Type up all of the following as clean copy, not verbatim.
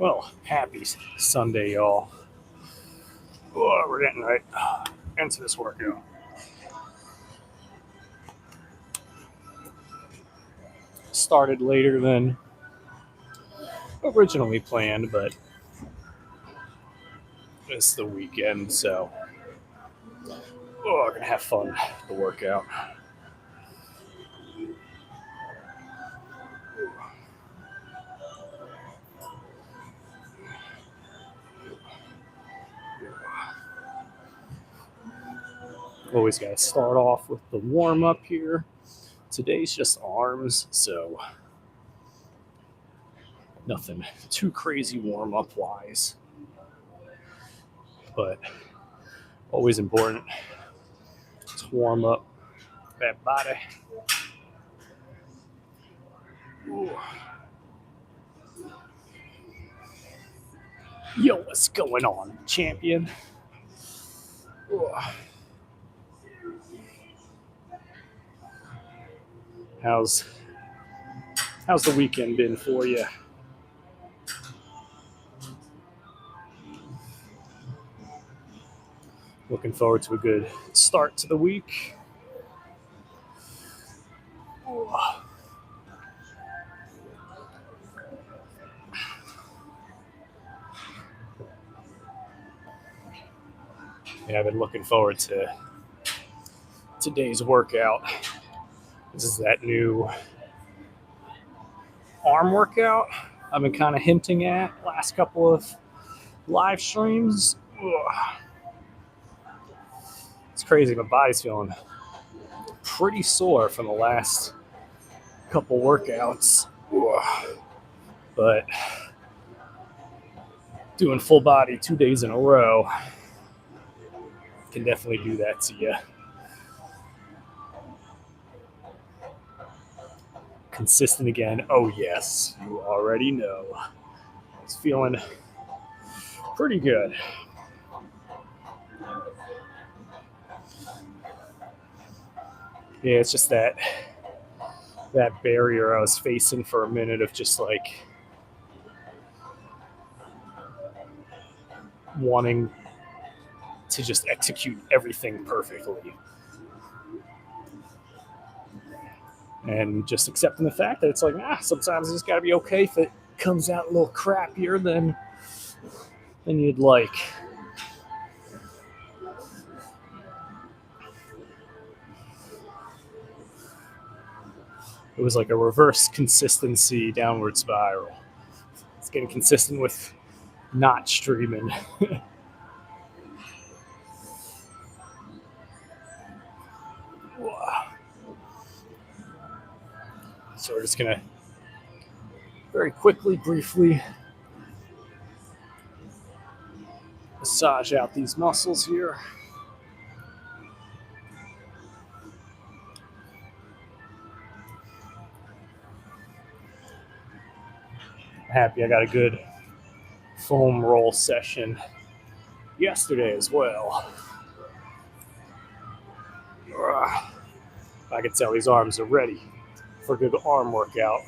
Well, happy Sunday, y'all. Oh, we're getting right into this workout. Started later than originally planned, but it's the weekend, so we're gonna have fun with the workout. Always gotta start off with the warm up here. Today's just arms, so nothing too crazy warm up wise, but always important to warm up that body. Ooh. Yo, what's going on, champion? Ooh. How's the weekend been for you? Looking forward to a good start to the week. Ooh. Yeah, I've been looking forward to today's workout. This is that new arm workout I've been kind of hinting at last couple of live streams. It's crazy. My body's feeling pretty sore from the last couple workouts. But doing full body 2 days in a row can definitely do that to you. Consistent again. Oh, yes. You already know. It's feeling pretty good. Yeah, it's just that barrier I was facing for a minute of just like wanting to just execute everything perfectly. And just accepting the fact that it's like, sometimes it's got to be okay if it comes out a little crappier than you'd like. It was like a reverse consistency downward spiral. It's getting consistent with not streaming. So we're just going to very quickly, briefly massage out these muscles here. Happy I got a good foam roll session yesterday as well. I can tell these arms are ready for a good arm workout.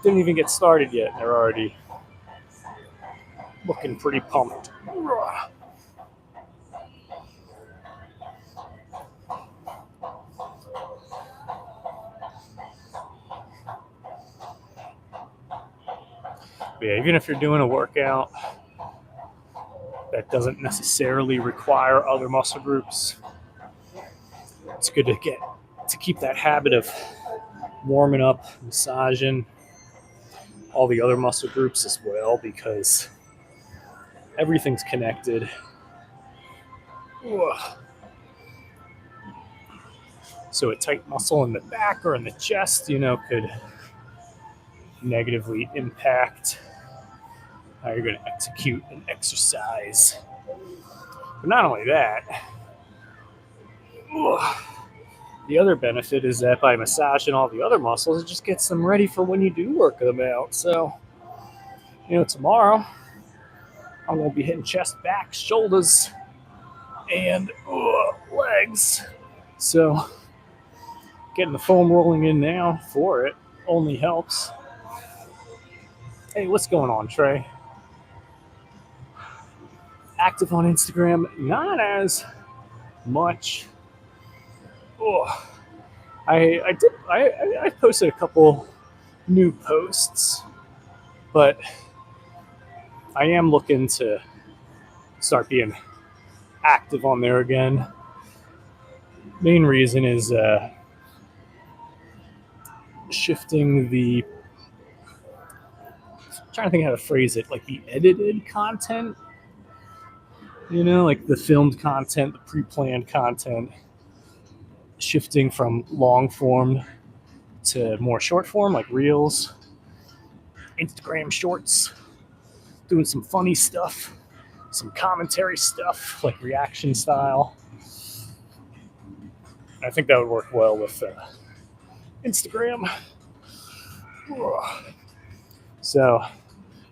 Didn't even get started yet, and they're already looking pretty pumped. Yeah, even if you're doing a workout that doesn't necessarily require other muscle groups, it's good to keep that habit of warming up, massaging all the other muscle groups as well, because everything's connected. So a tight muscle in the back or in the chest, could negatively impact how you're going to execute an exercise. But not only that, the other benefit is that by massaging all the other muscles, it just gets them ready for when you do work them out. So, tomorrow I'm going to be hitting chest, back, shoulders, and legs. So getting the foam rolling in now for it only helps. Hey, what's going on, Trey? Active on Instagram, not as much. Oh, I posted a couple new posts, but I am looking to start being active on there again. Main reason is shifting the, trying to think how to phrase it, like the edited content, like the filmed content, the pre-planned content, shifting from long form to more short form, like reels, Instagram shorts, doing some funny stuff, some commentary stuff, like reaction style. I think that would work well with Instagram. So,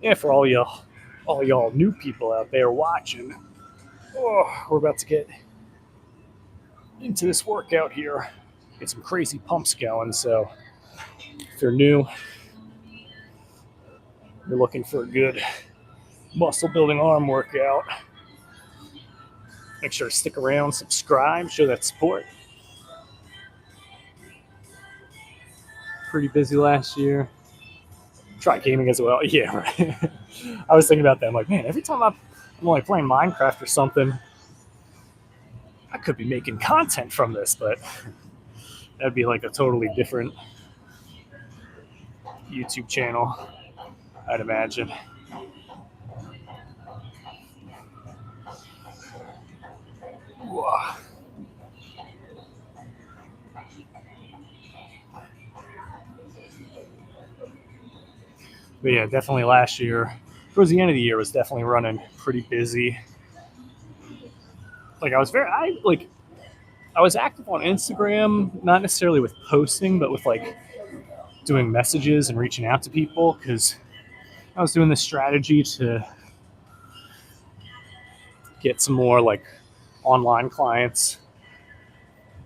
yeah, for all y'all new people out there watching, we're about to get into this workout here. Get some crazy pumps going. So, if you're new, you're looking for a good muscle building arm workout, make sure to stick around, subscribe, show that support. Pretty busy last year. Try gaming as well. Yeah, right. I was thinking about that. I'm like, man, every time I'm like playing Minecraft or something, I could be making content from this, but that'd be like a totally different YouTube channel, I'd imagine. But yeah, definitely last year, towards the end of the year, was definitely running pretty busy. Like I was active on Instagram, not necessarily with posting, but with like doing messages and reaching out to people, because I was doing this strategy to get some more like online clients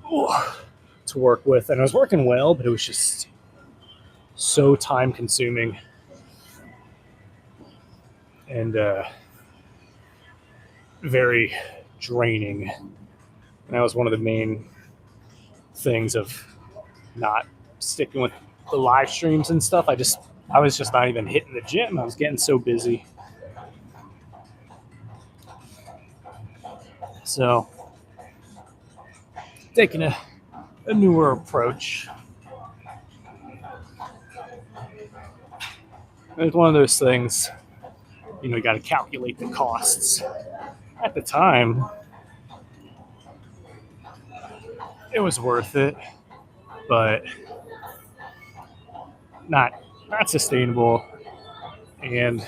to work with, and it was working well, but it was just so time consuming and very draining. And that was one of the main things of not sticking with the live streams and stuff. I was just not even hitting the gym. I was getting so busy. So taking a newer approach. It's one of those things, you got to calculate the costs. At the time, it was worth it, but not sustainable, and it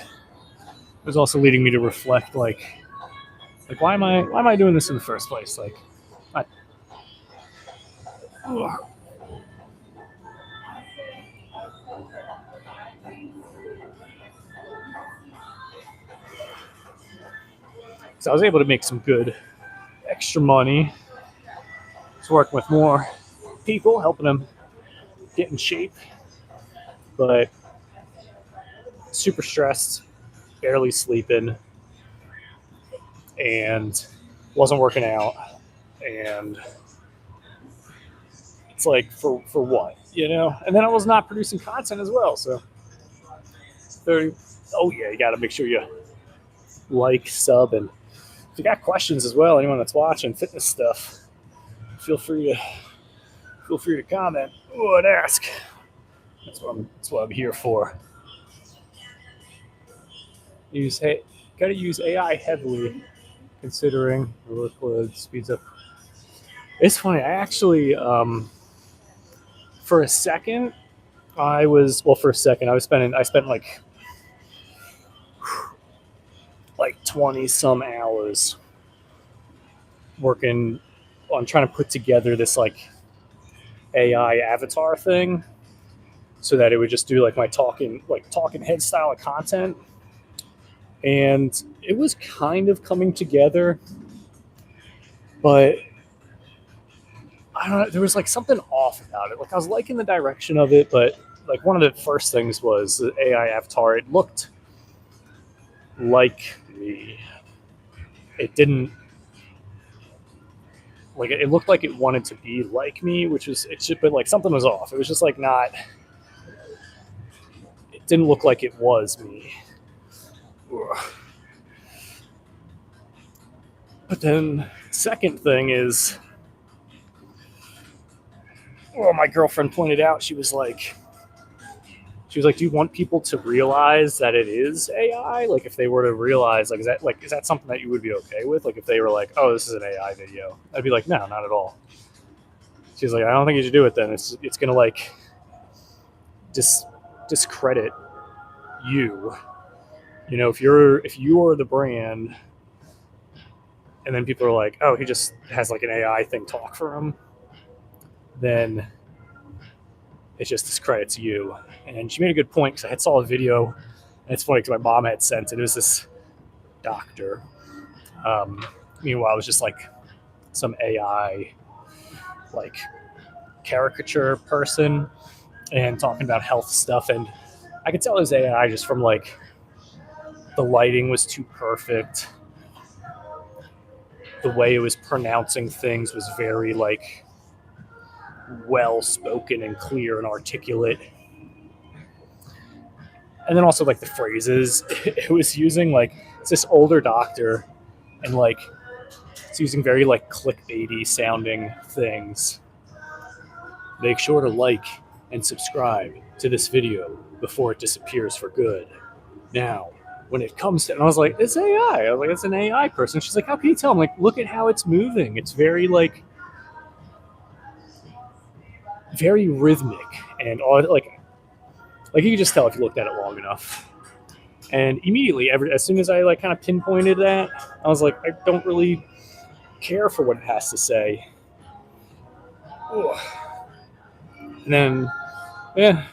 was also leading me to reflect, like why am I doing this in the first place? Like, I, so I was able to make some good extra money. I was working with more people, helping them get in shape, but super stressed, barely sleeping, and wasn't working out. And it's like, for what, And then I was not producing content as well. So, oh yeah, you got to make sure you like, sub, and if you got questions as well, anyone that's watching fitness stuff, feel free to comment and ask. That's what I'm here for. Gotta use AI heavily, considering the workload speeds up. It's funny. I actually, for a second, I spent like 20 some hours working on trying to put together this like AI avatar thing, so that it would just do like my talking head style of content. And it was kind of coming together, but I don't know, there was like something off about it. Like, I was liking the direction of it, but like one of the first things was the AI avatar. It looked like me. It didn't like it looked like it wanted to be like me, which was it should, but like something was off. It was just like not. It didn't look like it was me. But then, second thing is, well, my girlfriend pointed out she was like, do you want people to realize that it is AI? Like, if they were to realize, like, is that something that you would be okay with? Like, if they were like, oh, this is an AI video, I'd be like, no, not at all. She's like, I don't think you should do it. Then it's gonna like discredit you. You know, if you are the brand, and then people are like, oh, he just has like an AI thing talk for him, then it just discredits you. And she made a good point because I had saw a video, and it's funny because my mom had sent it. It was this doctor. Meanwhile, it was just like some AI like caricature person and talking about health stuff, and I could tell it was AI just from like the lighting was too perfect. The way it was pronouncing things was very like well spoken and clear and articulate. And then also like the phrases it was using, like it's this older doctor and like it's using very like clickbaity sounding things. Make sure to like and subscribe to this video before it disappears for good. Now, when it comes to, and I was like, it's AI. I was like, it's an AI person. She's like, how can you tell? I'm like, look at how it's moving. It's very like, very rhythmic and all like you can just tell if you looked at it long enough. And immediately, as soon as I like kind of pinpointed that, I was like, I don't really care for what it has to say. Ugh. And then, yeah,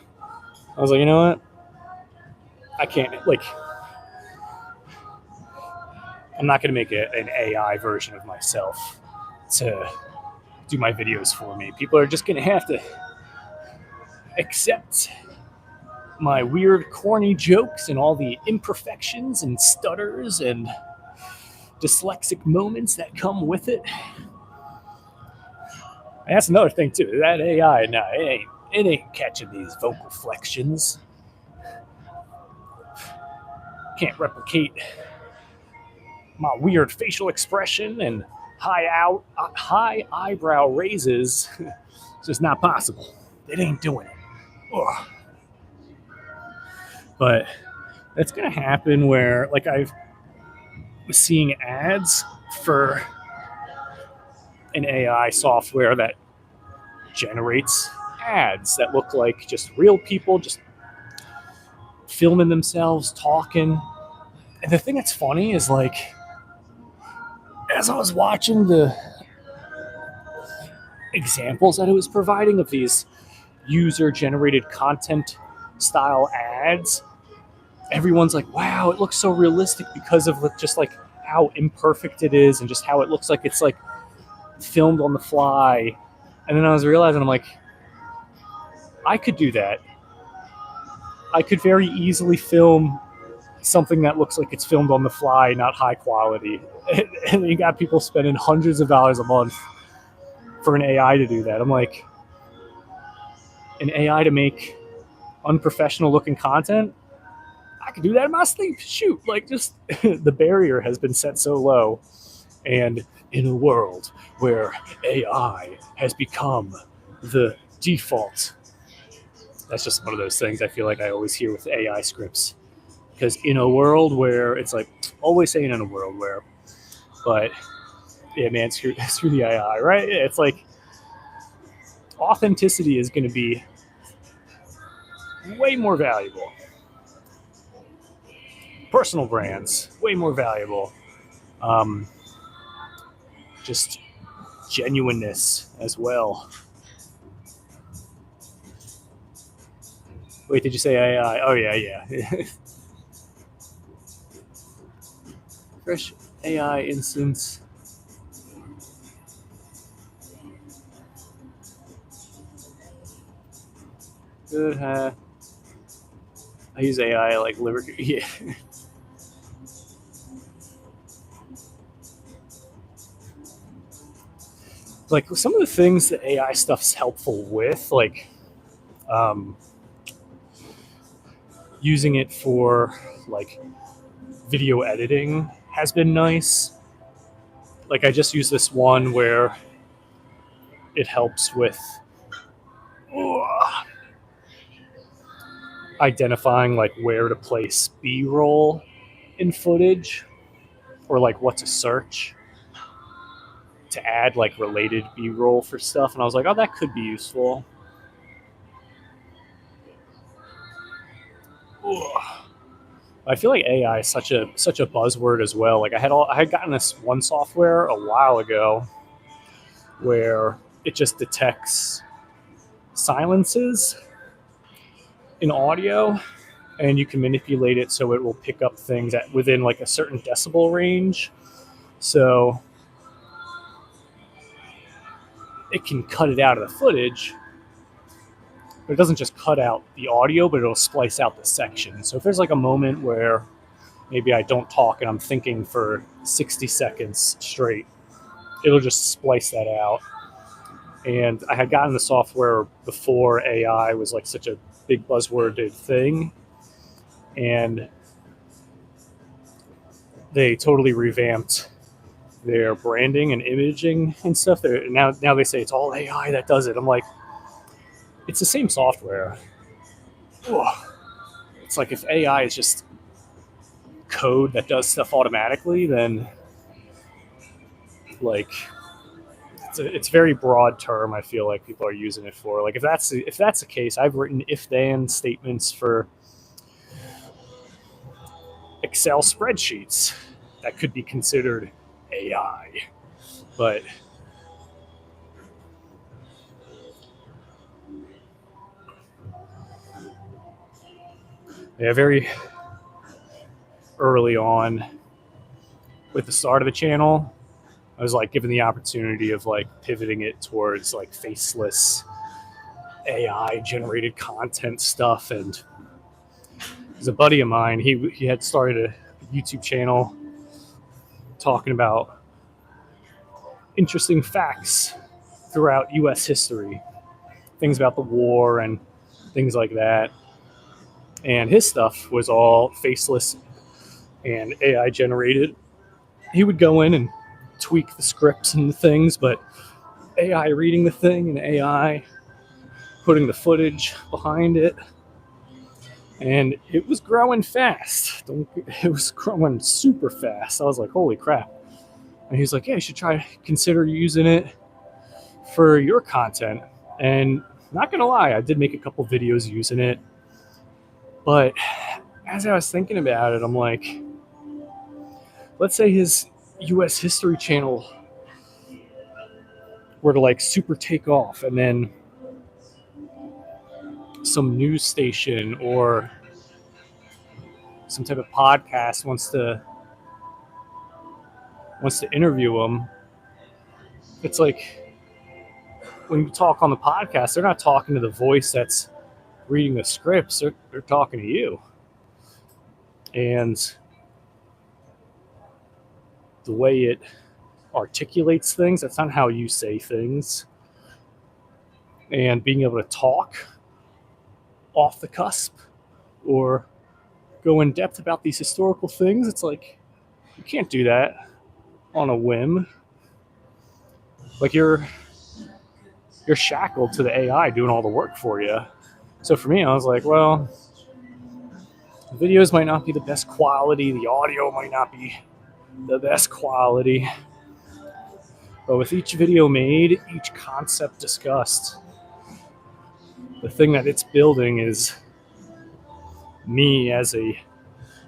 I was like, you know what? I can't like. I'm not going to make an AI version of myself to do my videos for me. People are just going to have to accept my weird, corny jokes and all the imperfections and stutters and dyslexic moments that come with it. And that's another thing too. That AI, no, it ain't catching these vocal flexions. Can't replicate my weird facial expression and high eyebrow raises. It's just not possible. It ain't doing it. Ugh. But that's gonna happen where like I was seeing ads for an AI software that generates ads that look like just real people just filming themselves talking. And the thing that's funny is like as I was watching the examples that it was providing of these user generated content style ads, everyone's like, wow, it looks so realistic because of just like how imperfect it is and just how it looks like it's like filmed on the fly. And then I was realizing, I'm like, I could do that. I could very easily film something that looks like it's filmed on the fly, not high quality. And you got people spending hundreds of dollars a month for an AI to do that. I'm like, an AI to make unprofessional looking content? I could do that in my sleep. Shoot, like just the barrier has been set so low. And in a world where AI has become the default, that's just one of those things I feel like I always hear with AI scripts. Because in a world where it's like, always saying in a world where, but yeah, man, screw the AI, right? It's like authenticity is going to be way more valuable. Personal brands, way more valuable. Just genuineness as well. Wait, did you say AI? Oh, yeah. Fresh AI instance. Good have. I use AI like Liberty. Yeah. Like some of the things that AI stuff's helpful with, like um, using it for like video editing has been nice. Like I just use this one where it helps with identifying like where to place B-roll in footage or like what to search to add like related B-roll for stuff. And I was like, oh, that could be useful. I feel like AI is such a buzzword as well. Like I had gotten this one software a while ago where it just detects silences in audio, and you can manipulate it so it will pick up things at within like a certain decibel range. So it can cut it out of the footage, but it doesn't just cut out the audio, but it'll splice out the section. So if there's like a moment where maybe I don't talk and I'm thinking for 60 seconds straight, it'll just splice that out. And I had gotten the software before AI was like such a big buzzworded thing, and they totally revamped their branding and imaging and stuff. Now they say it's all AI that does it. I'm like, it's the same software. Ugh. It's like if AI is just code that does stuff automatically, then like it's a very broad term. I feel like people are using it for. Like if that's the case, I've written if-then statements for Excel spreadsheets that could be considered AI, but yeah, very early on with the start of the channel, I was like given the opportunity of like pivoting it towards like faceless AI generated content stuff. And there's a buddy of mine, he had started a YouTube channel talking about interesting facts throughout US history, things about the war and things like that. And his stuff was all faceless and AI generated. He would go in and tweak the scripts and things, but AI reading the thing and AI putting the footage behind it. And it was growing fast. It was growing super fast. I was like, holy crap. And he's like, yeah, you should consider using it for your content. And not gonna lie, I did make a couple videos using it. But as I was thinking about it, I'm like, let's say his US History channel were to like super take off, and then some news station or some type of podcast wants to interview him. It's like when you talk on the podcast, they're not talking to the voice that's reading the scripts, they're talking to you. And the way it articulates things, that's not how you say things. And being able to talk off the cusp or go in depth about these historical things, it's like you can't do that on a whim. Like you're shackled to the AI doing all the work for you. So for me, I was like, well, the videos might not be the best quality, the audio might not be the best quality, but with each video made, each concept discussed, the thing that it's building is me as a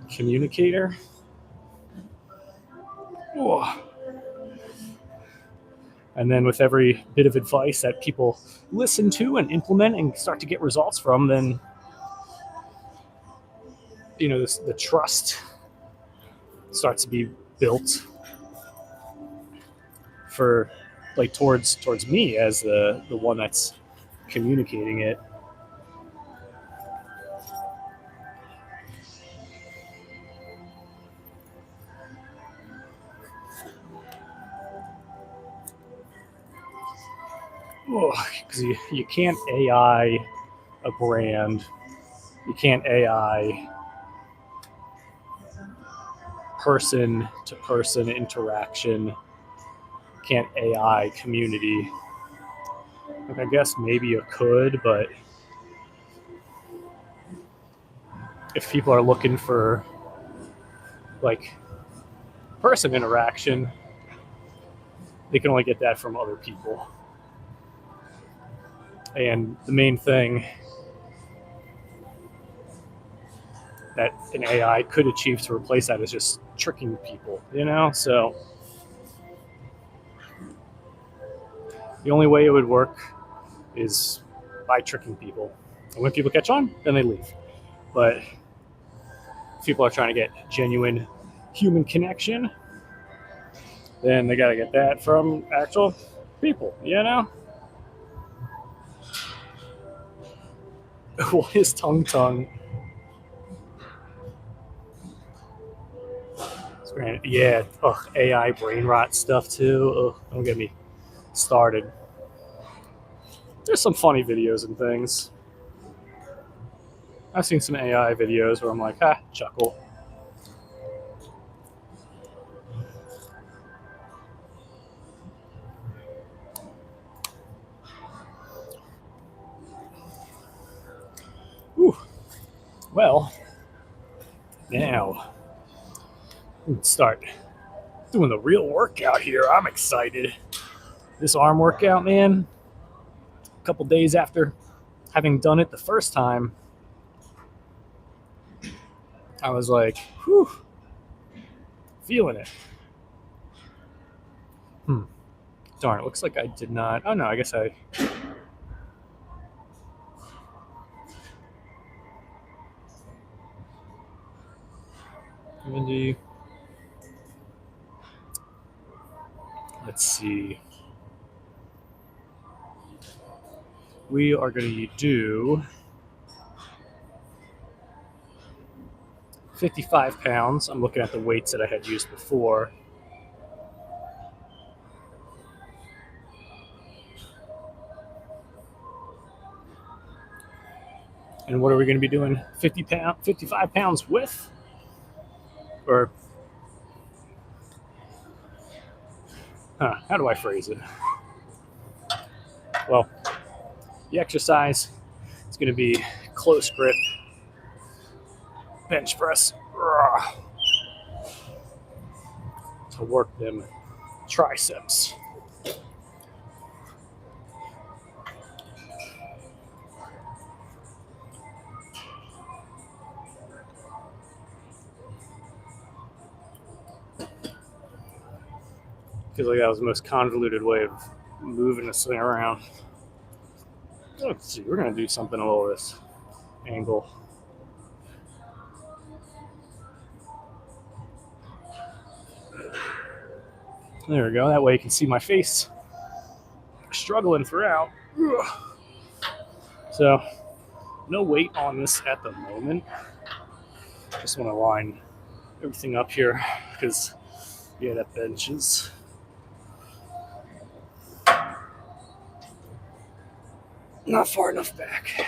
communicator. Whoa. And then with every bit of advice that people listen to and implement and start to get results from, then the trust starts to be built for like towards me as the one that's communicating it. Because you can't AI a brand, you can't AI person to person interaction, you can't AI community. Like, I guess maybe you could, but if people are looking for like person interaction, they can only get that from other people. And the main thing that an AI could achieve to replace that is just tricking people, you know? So the only way it would work is by tricking people. And when people catch on, then they leave. But if people are trying to get genuine human connection, then they got to get that from actual people, you know? What is tongue tongue? Yeah, AI brain rot stuff too. Don't get me started. There's some funny videos and things. I've seen some AI videos where I'm like, chuckle. Whew. Well, now we can start doing the real workout here. I'm excited. This arm workout, man, a couple days after having done it the first time, I was like, whew, feeling it. Darn, it looks like I did not. Oh, no, I guess I. Let's see. We are going to do 55 pounds. I'm looking at the weights that I had used before. And what are we going to be doing 55 pounds with? Or, how do I phrase it? Well, the exercise is going to be close grip bench press to work them triceps. Feels like that was the most convoluted way of moving this thing around. Let's see, we're going to do something a little this angle. There we go. That way you can see my face struggling throughout. So, no weight on this at the moment. Just want to line everything up here because, yeah, that bench is not far enough back.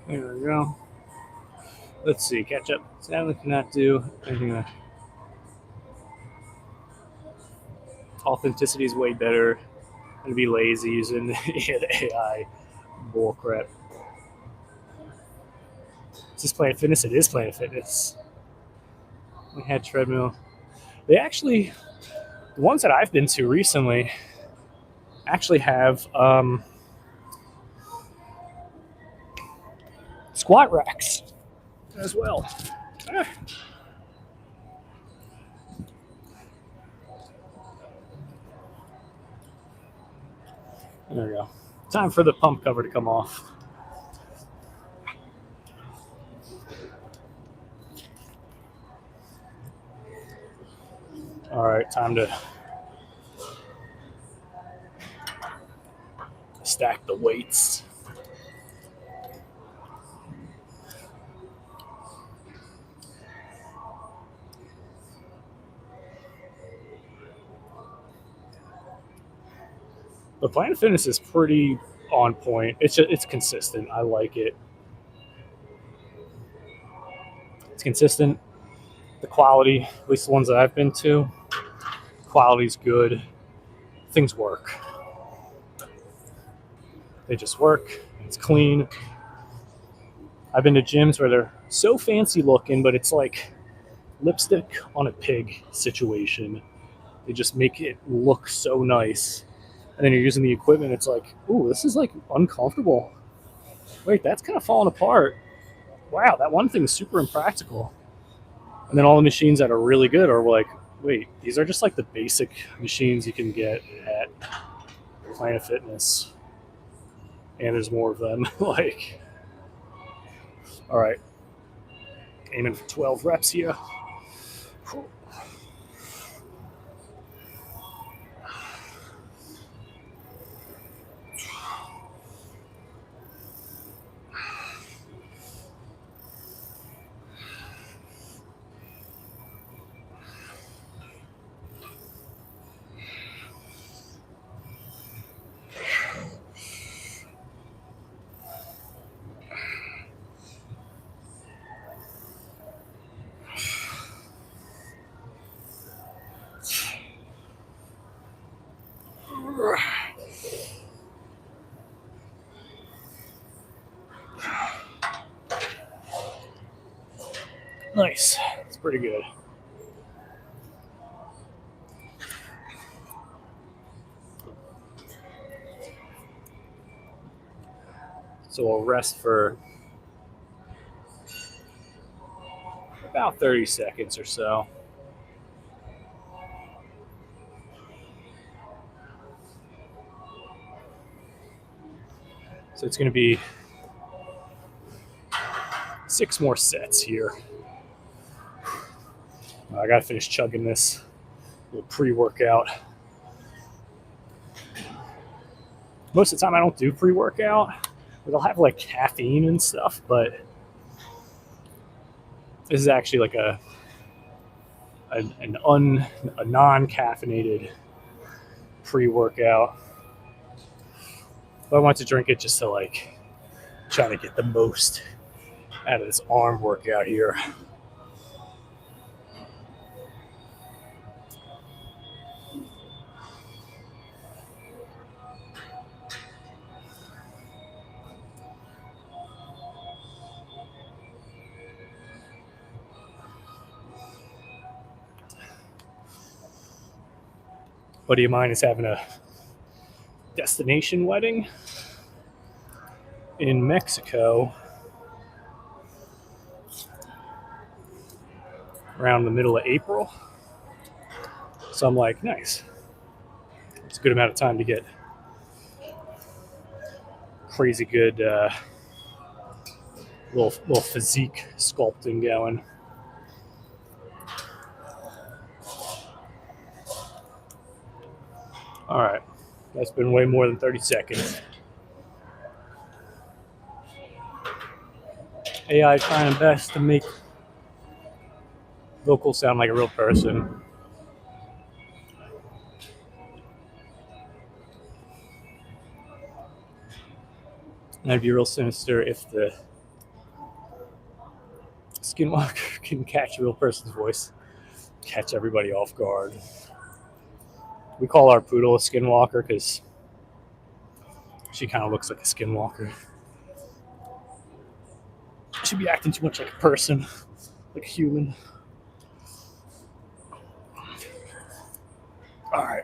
There we go. Let's see, catch up. Sadly, cannot do anything. Authenticity is way better. I'm gonna be lazy using the AI bullcrap. Is this Planet Fitness? It is Planet Fitness. We had treadmill. They actually, the ones that I've been to recently, actually have squat racks as well. There we go. Time for the pump cover to come off. All right, time to stack the weights. The Planet Fitness is pretty on point. It's consistent. I like it. It's consistent. The quality, at least the ones that I've been to, quality's good. Things work. They just work. It's clean. I've been to gyms where they're so fancy looking, but it's like lipstick on a pig situation. They just make it look so nice. And then you're using the equipment, it's like, ooh, this is like uncomfortable. Wait, that's kind of falling apart. Wow, that one thing's super impractical. And then all the machines that are really good are like, wait, these are just like the basic machines you can get at Planet Fitness. And there's more of them. Like, all right, aiming for 12 reps here. Nice. It's pretty good. So we'll rest for about 30 seconds or so. So it's going to be 6 more sets here. I got to finish chugging this little pre-workout. Most of the time I don't do pre-workout. They'll have like caffeine and stuff, but this is actually like a non-caffeinated pre-workout. But I want to drink it just to like try to get the most out of this arm workout here. A buddy of mine is having a destination wedding in Mexico around the middle of April. So I'm like, nice. It's a good amount of time to get crazy good little physique sculpting going. All right, that's been way more than 30 seconds. AI trying best to make vocals sound like a real person. And that'd be real sinister if the Skinwalker can catch a real person's voice, catch everybody off guard. We call our poodle a Skinwalker because she kind of looks like a Skinwalker. She'd be acting too much like a person, like a human. All right.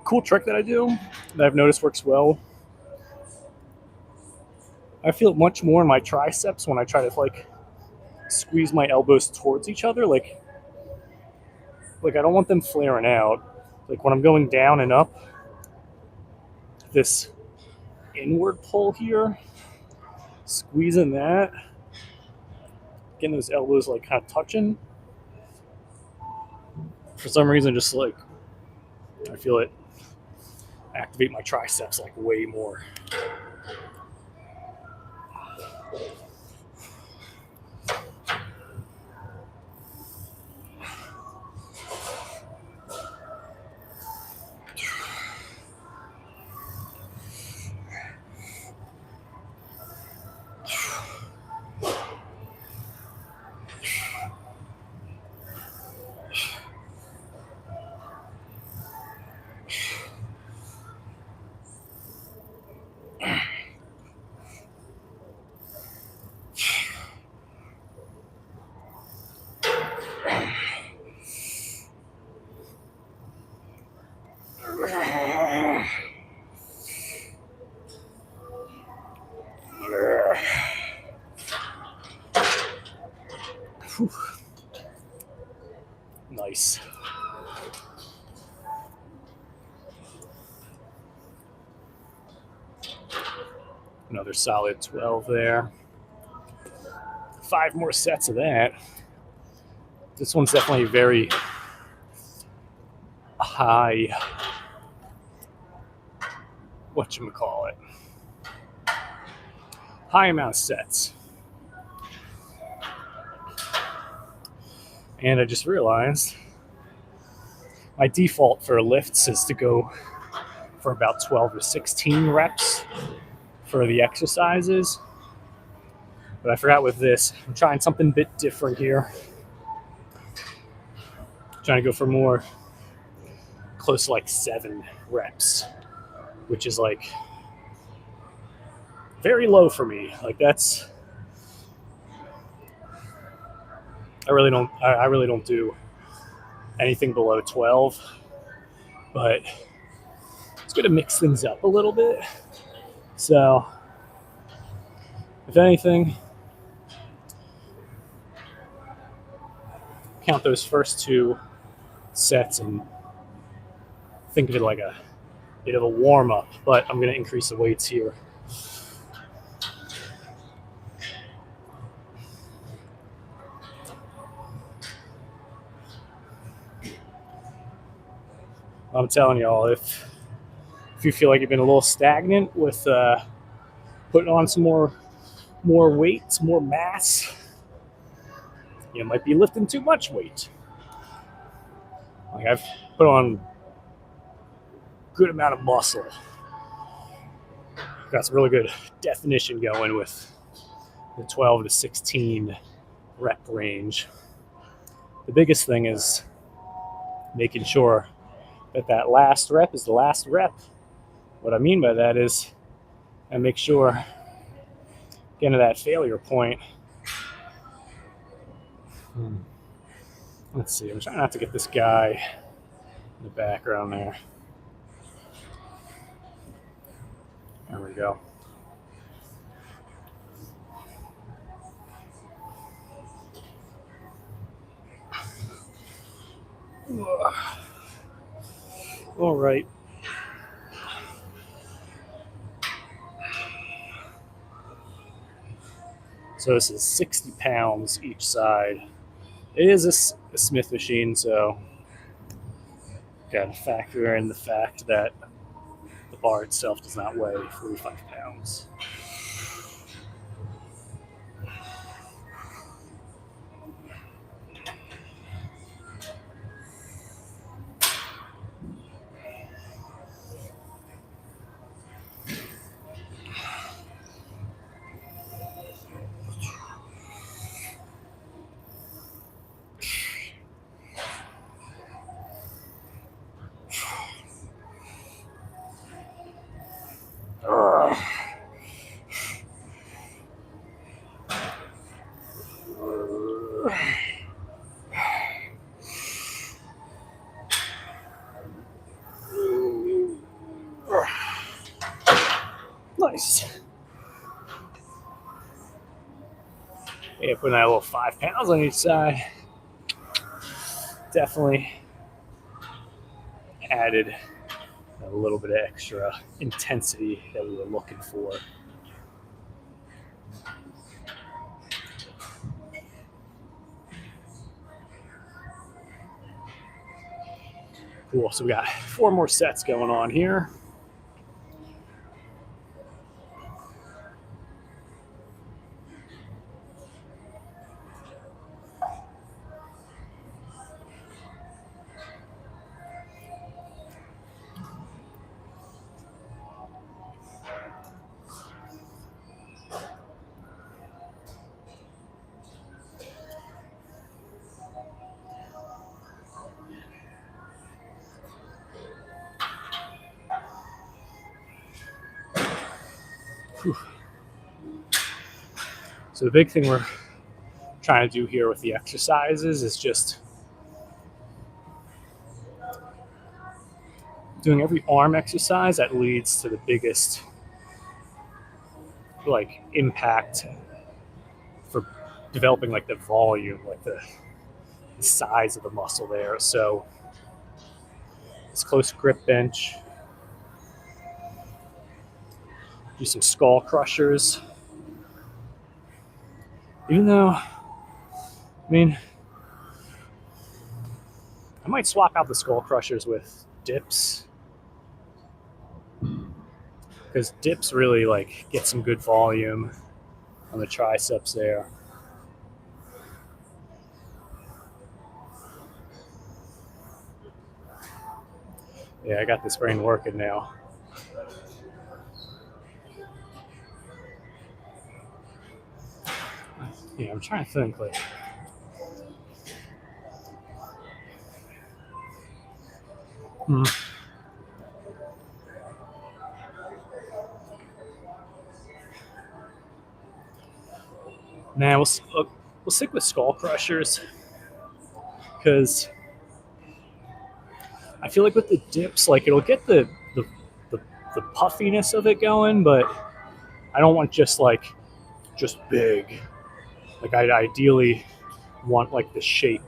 Cool trick that I do that I've noticed works well. I feel it much more in my triceps when I try to like squeeze my elbows towards each other. Like I don't want them flaring out. Like when I'm going down and up, this inward pull here, squeezing that, getting those elbows like kind of touching. For some reason, just like I feel it activate my triceps like way more. Nice. Another solid 12 there. 5 more sets of that. This one's definitely very high, whatchamacallit, high amount of sets. And I just realized my default for lifts is to go for about 12 to 16 reps for the exercises. But I forgot with this, I'm trying something a bit different here. Trying to go for more close to like 7 reps, which is like very low for me. Like that's, I really don't do anything below 12, but it's good to mix things up a little bit. So if anything, count those first 2 sets and think of it like a bit of a warm up, but I'm going to increase the weights here. I'm telling y'all, if you feel like you've been a little stagnant with putting on some more weight, some more mass, you might be lifting too much weight. Like I've put on a good amount of muscle. Got some really good definition going with the 12 to 16 rep range. The biggest thing is making sure that last rep is the last rep. What I mean by that is, and make sure getting to that failure point. Let's see, I'm trying not to get this guy in the background there. There we go. All right. So this is 60 pounds each side. It is a Smith machine, so got to factor in the fact that the bar itself does not weigh 45 pounds. Nice. Yeah, putting that little 5 pounds on each side definitely added a little bit of extra intensity that we were looking for. Cool, so we got 4 more sets going on here. So the big thing we're trying to do here with the exercises is just doing every arm exercise that leads to the biggest like impact for developing like the volume, like the size of the muscle there. So this close grip bench, do some skull crushers. Even though, I mean, I might swap out the skull crushers with dips, because dips really like get some good volume on the triceps there. Yeah, I got this brain working now. Yeah, I'm trying to think like. Nah, we'll stick with skull crushers because I feel like with the dips, like it'll get the puffiness of it going, but I don't want just big. Like I ideally want like the shape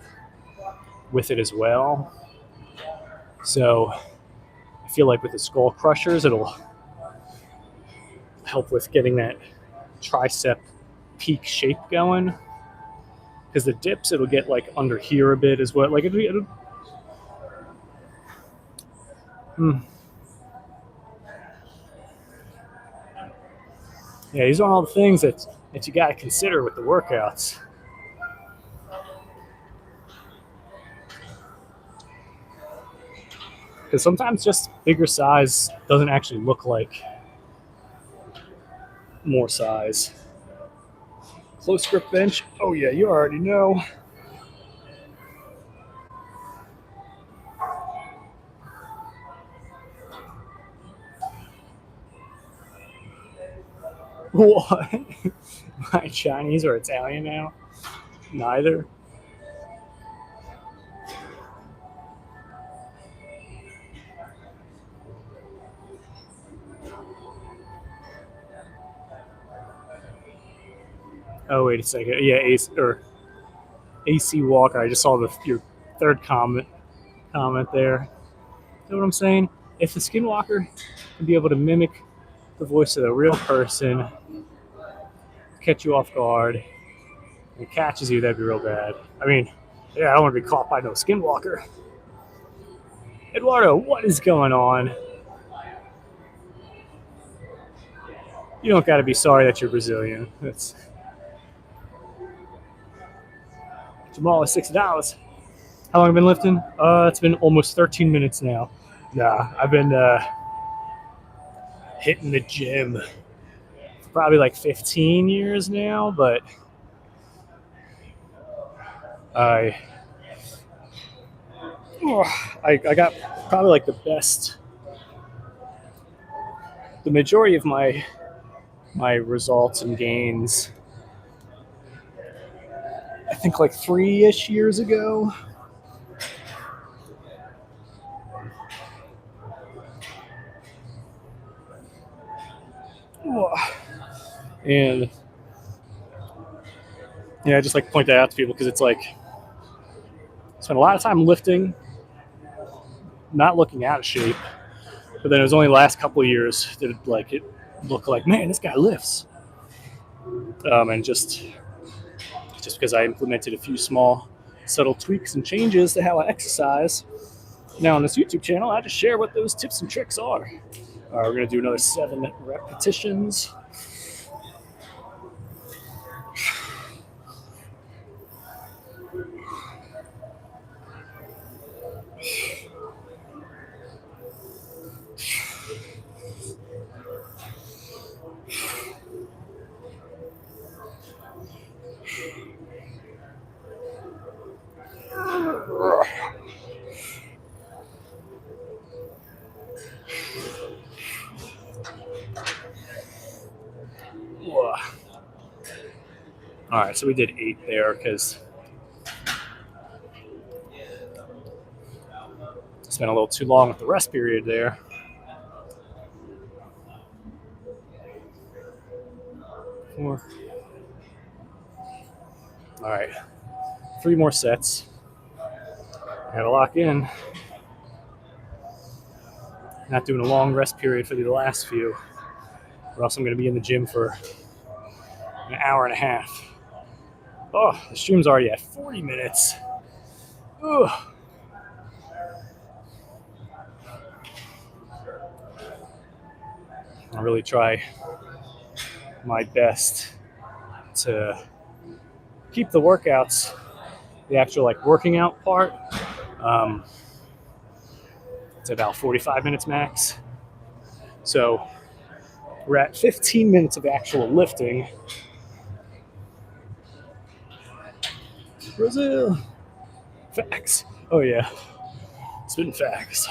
with it as well. So I feel like with the skull crushers, it'll help with getting that tricep peak shape going. Because the dips, it'll get like under here a bit as well. Like it'll yeah, these are all the things that you got to consider with the workouts. Because sometimes just bigger size doesn't actually look like more size. Close grip bench. Oh yeah, you already know. What? Am I Chinese or Italian now? Neither. Oh wait a second. Yeah, AC Walker. I just saw your third comment there. You know what I'm saying? If the Skinwalker can be able to mimic the voice of a real person, catch you off guard, and it catches you, that'd be real bad. I mean, yeah, I don't want to be caught by no Skinwalker. Eduardo, what is going on? You don't got to be sorry that you're Brazilian. That's Jamal is $6. How long have you been lifting? It's been almost 13 minutes now. Nah, I've been hitting the gym for probably like 15 years now, but I got probably like the majority of my results and gains, I think like 3-ish years ago. And yeah, I just like to point that out to people because it's like I spent a lot of time lifting, not looking out of shape. But then it was only the last couple of years that it looked like, man, this guy lifts. And just because I implemented a few small, subtle tweaks and changes to how I exercise. Now on this YouTube channel, I just share what those tips and tricks are. All right, we're gonna do another 7 repetitions. All right, so we did 8 there because spent a little too long with the rest period there. Four. All right, 3 more sets. Gotta lock in. Not doing a long rest period for the last few, or else I'm going to be in the gym for an hour and a half. Oh, the stream's already at 40 minutes. Ugh. I'll really try my best to keep the workouts, the actual like working out part, it's about 45 minutes max. So we're at 15 minutes of actual lifting. Brazil. Facts. Oh yeah. Spitting facts.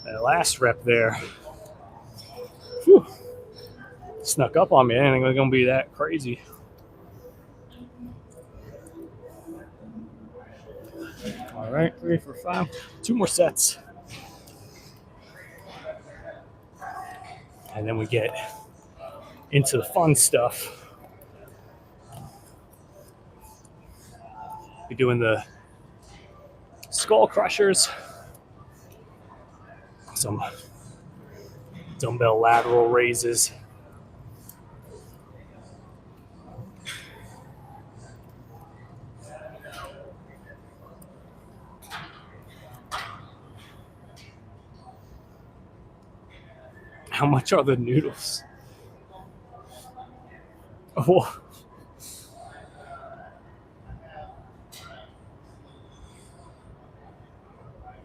That last rep there, whew, snuck up on me. I didn't think it was going to be that crazy. All right, 3 for 5. 2 more sets. And then we get into the fun stuff. We're doing the skull crushers, some dumbbell lateral raises. How much are the noodles? Oh.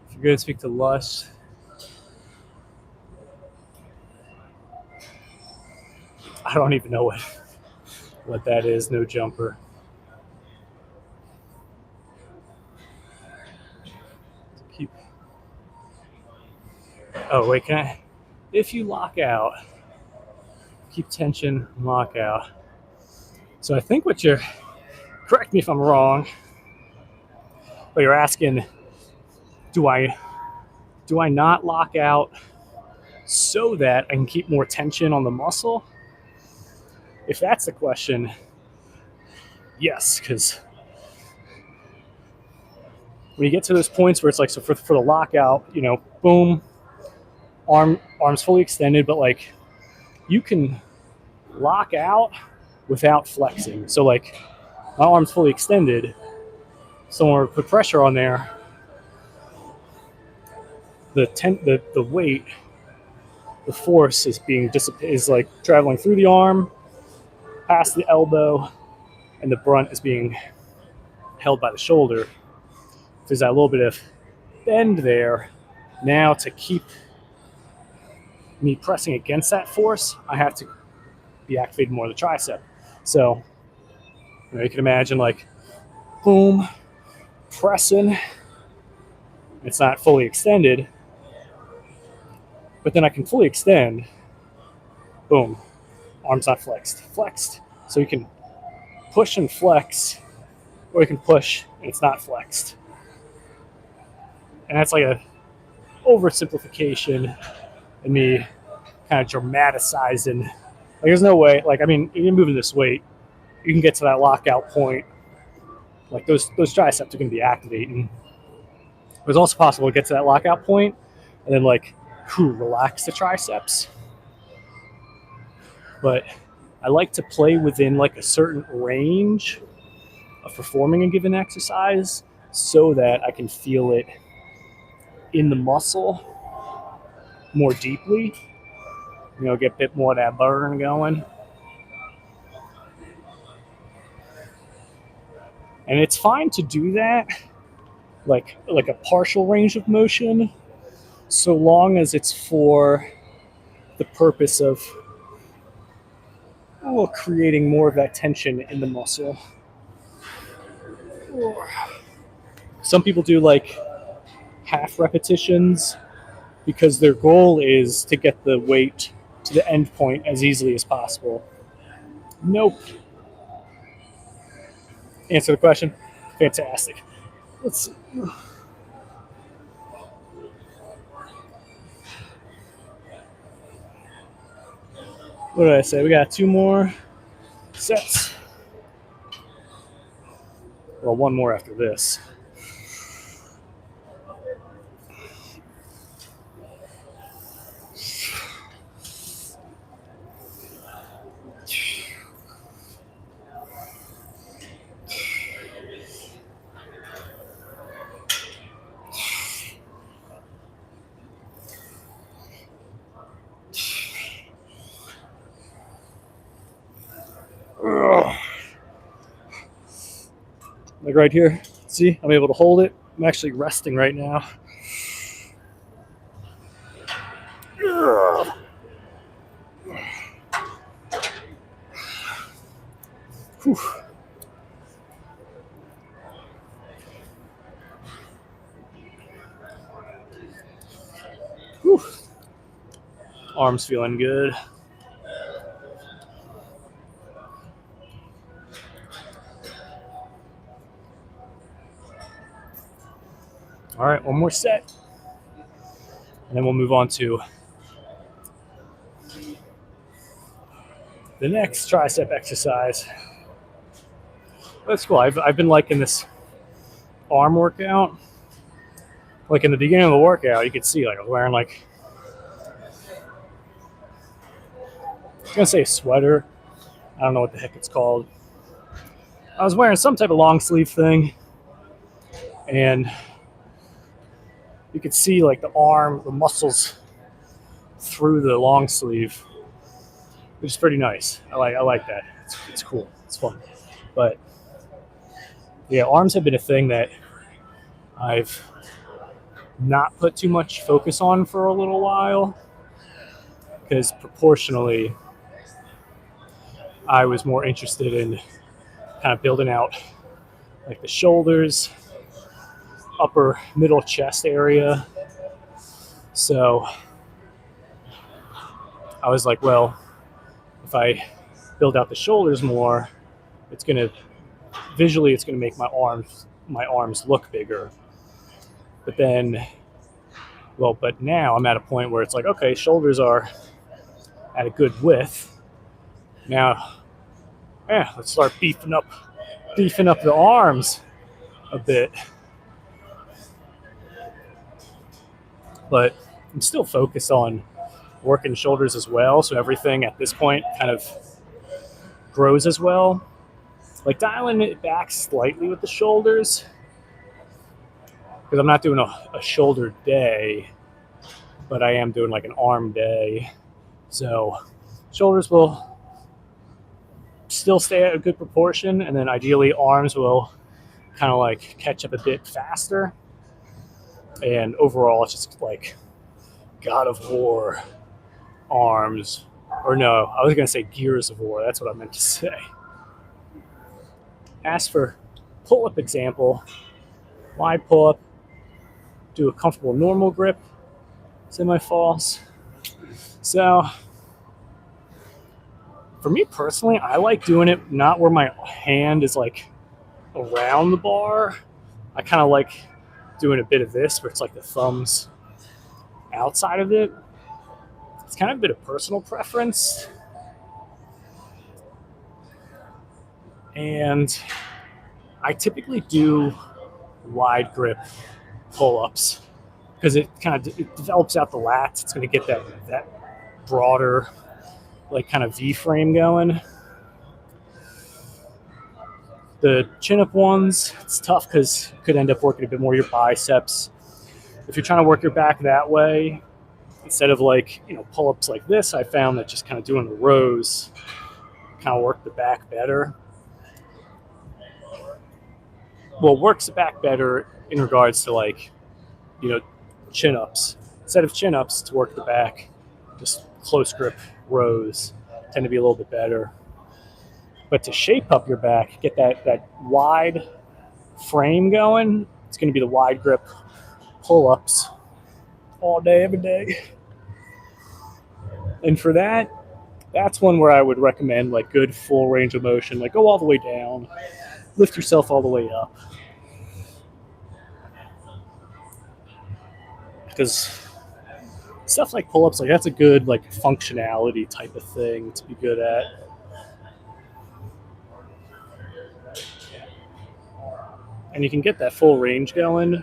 If you're going to speak to Lush, I don't even know what that is. No jumper. Keep. Oh wait, can I? If you lock out, keep tension, lock out. So I think what you're, correct me if I'm wrong, but you're asking, do I not lock out so that I can keep more tension on the muscle? If that's the question, yes, because when you get to those points where it's like, so for the lockout, you know, boom, arms fully extended, but like you can lock out without flexing. So like my arm's fully extended, someone put pressure on there, the weight, the force is being is like traveling through the arm, past the elbow, and the brunt is being held by the shoulder. There's that little bit of bend there. Now to keep me pressing against that force, I have to be activating more of the tricep. So you can imagine like boom, pressing. It's not fully extended, but then I can fully extend. Boom, arms not flexed. So you can push and flex, or you can push and it's not flexed. And that's like a oversimplification and me kind of dramatizing. Like there's no way, like, I mean, you're moving this weight, you can get to that lockout point. Like those triceps are going to be activating. It's also possible to get to that lockout point and then like relax the triceps. But I like to play within like a certain range of performing a given exercise so that I can feel it in the muscle more deeply, get a bit more of that burn going. And it's fine to do that, like a partial range of motion, so long as it's for the purpose of creating more of that tension in the muscle. Some people do like half repetitions because their goal is to get the weight to the end point as easily as possible. Nope. Answer the question. Fantastic. Let's see. What did I say? We got 2 more sets. Well, 1 more after this. Like right here, see, I'm able to hold it. I'm actually resting right now. Whew. Whew. Arms feeling good. All right, 1 more set. And then we'll move on to the next tricep exercise. That's cool. I've been liking this arm workout. Like in the beginning of the workout, you could see like I was wearing like, I was gonna say a sweater. I don't know what the heck it's called. I was wearing some type of long sleeve thing, and you could see like the muscles through the long sleeve, which is pretty nice. I like that. It's cool. It's fun. But yeah, arms have been a thing that I've not put too much focus on for a little while, because proportionally I was more interested in kind of building out like the shoulders, upper middle chest area. So I was like, well, if I build out the shoulders more, it's gonna make my arms look bigger. But now I'm at a point where it's like, okay, shoulders are at a good width. Now, let's start beefing up the arms a bit. But I'm still focused on working shoulders as well, so everything at this point kind of grows as well. Like dialing it back slightly with the shoulders, because I'm not doing a shoulder day, but I am doing like an arm day. So shoulders will still stay at a good proportion, and then ideally arms will kind of like catch up a bit faster. And overall, it's just like God of War arms. Or no, I was going to say Gears of War. That's what I meant to say. As for pull-up example, wide pull-up, do a comfortable normal grip, semi-false. So for me personally, I like doing it not where my hand is like around the bar. I kind of like doing a bit of this where it's like the thumbs outside of it. It's kind of a bit of personal preference. And I typically do wide grip pull-ups because it develops out the lats. It's going to get that broader, like kind of V frame going. The chin-up ones, it's tough because you could end up working a bit more your biceps. If you're trying to work your back that way, instead of pull-ups like this, I found that just kind of doing the rows kind of work the back better. Well, works the back better in regards to chin-ups. Instead of chin-ups to work the back, just close grip rows tend to be a little bit better. But to shape up your back, get that wide frame going, it's going to be the wide grip pull-ups all day, every day. And for that, that's one where I would recommend good full range of motion, go all the way down, lift yourself all the way up. Because stuff like pull-ups, that's a good functionality type of thing to be good at. And you can get that full range going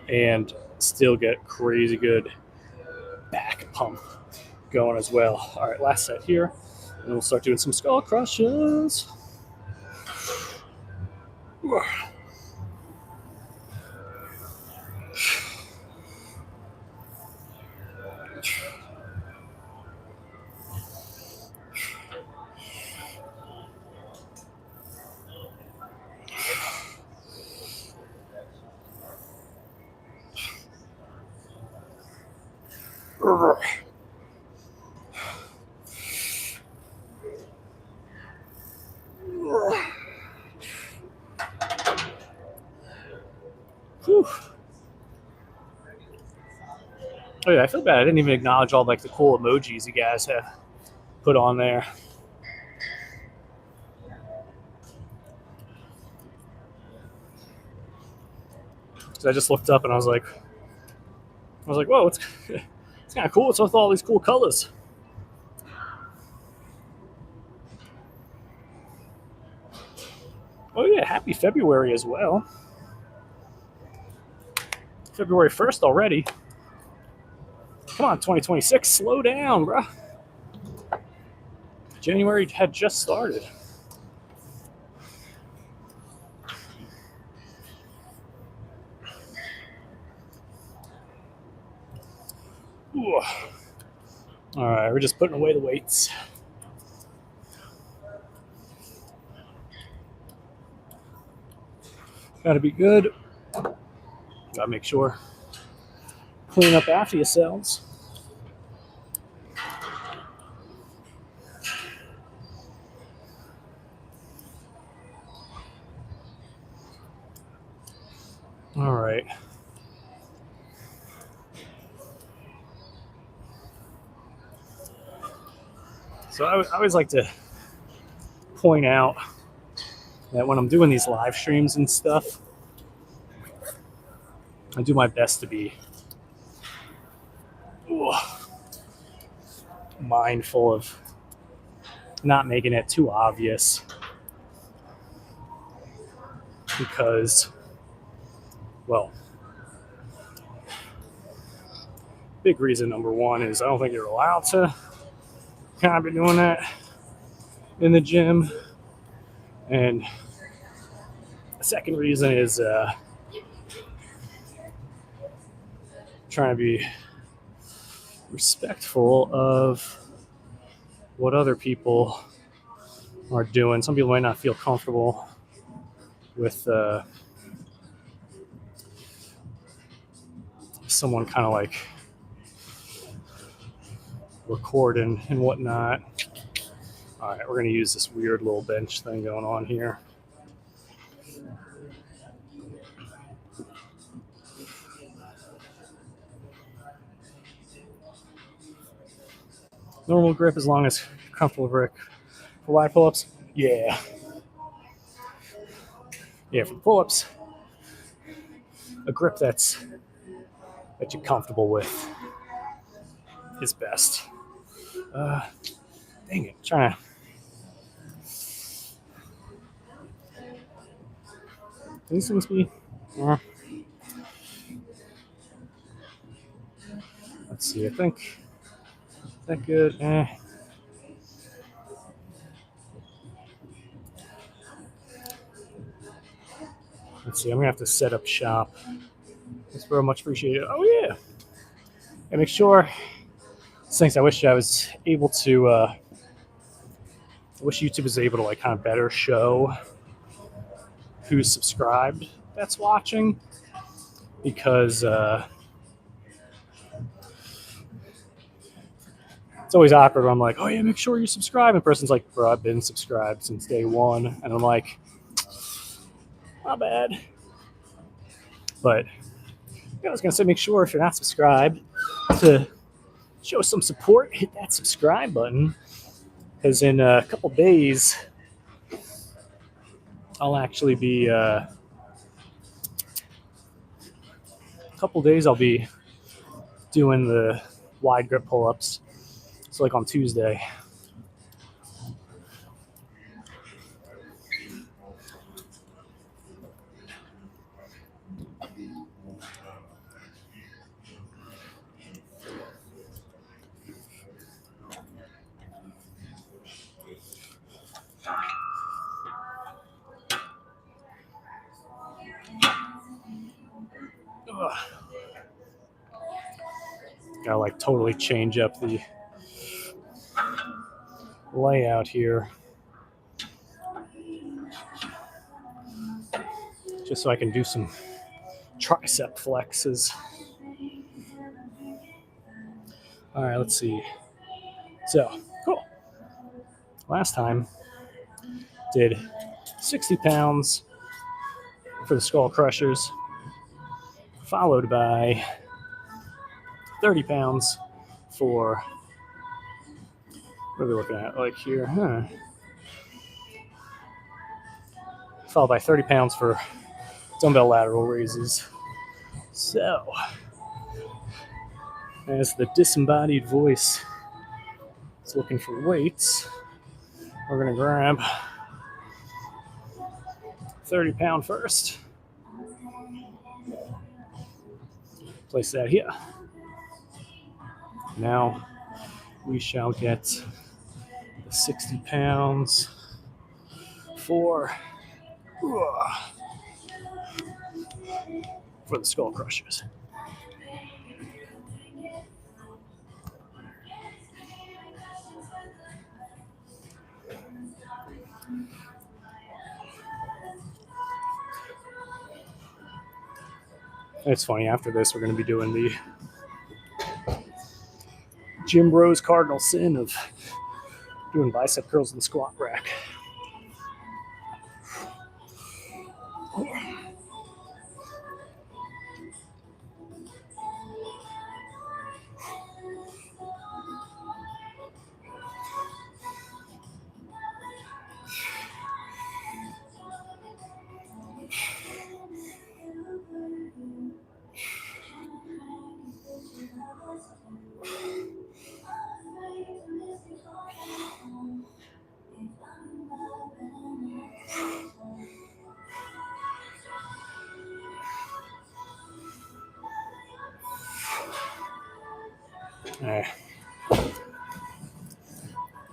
and still get crazy good back pump going as well. All right, last set here, and we'll start doing some skull crushes. Whew. Oh yeah, I feel bad. I didn't even acknowledge all the cool emojis you guys have put on there. So I just looked up and I was like, whoa, it's kind of cool. What's with all these cool colors? Oh yeah, happy February as well. February 1st already. Come on, 2026, slow down, bro. January had just started. Ooh. All right, we're just putting away the weights. Gotta be good. Gotta make sure. Clean up after yourselves. All right. So I always like to point out that when I'm doing these live streams and stuff, I do my best to be mindful of not making it too obvious, because, well, big reason number one is I don't think you're allowed to kind of be doing that in the gym. And the second reason is trying to be respectful of what other people are doing. Some people might not feel comfortable with someone kind of recording and whatnot. All right, we're going to use this weird little bench thing going on here. Normal grip as long as you're comfortable grip. For wide pull-ups, yeah. Yeah, for pull-ups, a grip that you're comfortable with is best. Dang it, trying to. These things be. Let's see. I think that good. Let's see, I'm gonna have to set up shop. It's very much appreciated. Oh yeah. And make sure things I wish I was able to I wish YouTube was able to like kind of better show who's subscribed that's watching, because it's always awkward when I'm like, oh yeah, make sure you subscribe, and the person's like, bro, I've been subscribed since day one, and I'm like, not bad. But I was gonna say, make sure if you're not subscribed to show some support, hit that subscribe button, because in a couple days I'll actually be I'll be doing the wide grip pull-ups. So like on Tuesday. Ugh. Gotta like totally change up the layout here, just so I can do some tricep flexes. All right, let's see. So, cool. Last time did 60 pounds for the skull crushers, followed by 30 pounds for, what are we looking at? Like here, followed by 30 pounds for dumbbell lateral raises. So, as the disembodied voice is looking for weights, we're going to grab 30-pound first. Place that here. Now we shall get the 60 pounds for the skull crushers. It's funny, after this, we're going to be doing the Jim Bros cardinal sin of doing bicep curls and squat rack.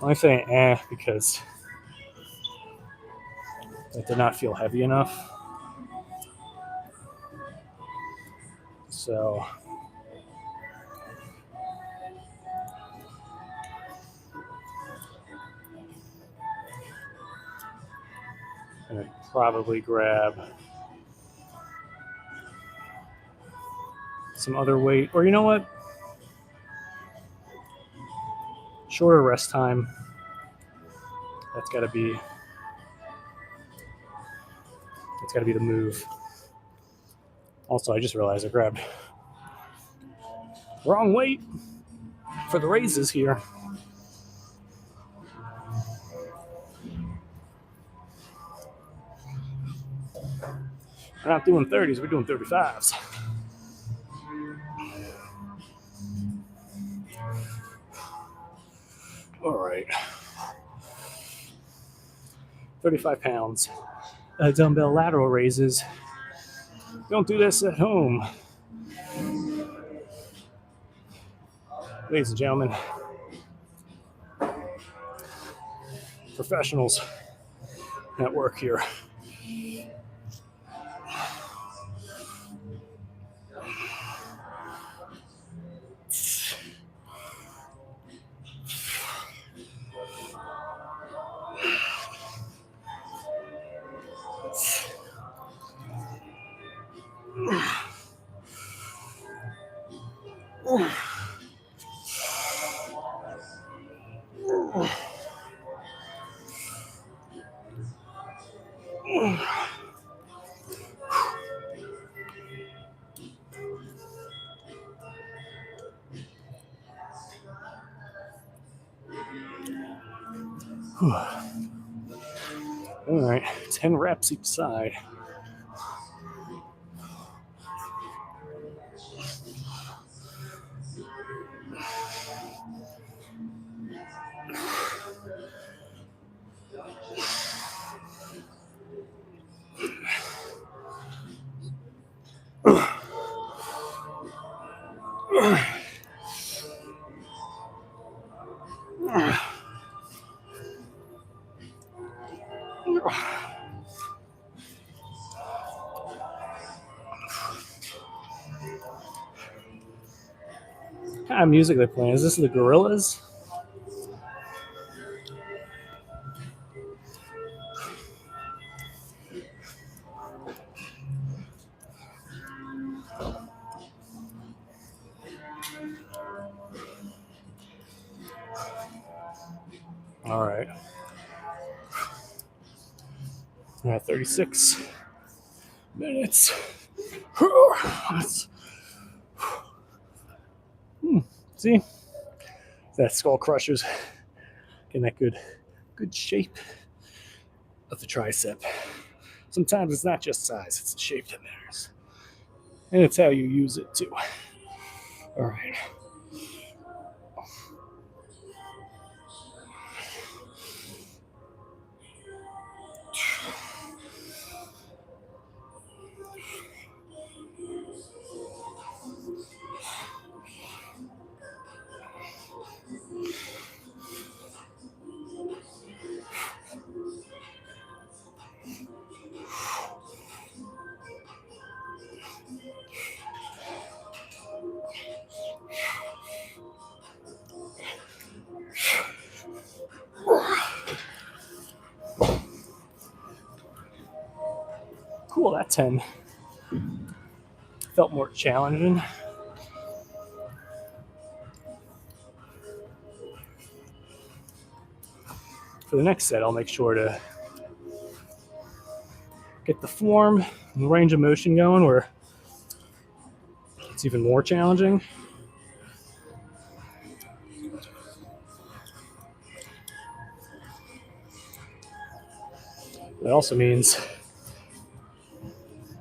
I say because it did not feel heavy enough. So I'm going to probably grab some other weight, or you know what? Shorter rest time. That's got to be the move. Also, I just realized I grabbed wrong weight for the raises here. We're not doing 30s, we're doing 35s. All right. 35 pounds. Dumbbell lateral raises. Don't do this at home. Ladies and gentlemen, professionals at work here. All right, 10 reps each side. What kind of music they're playing? Is this the Gorillas? All right. All right, 36 minutes. See? That skull crushers getting that good shape of the tricep. Sometimes it's not just size, it's the shape that matters. And it's how you use it too. All right. Cool, that 10 felt more challenging. For the next set, I'll make sure to get the form and the range of motion going where it's even more challenging. That also means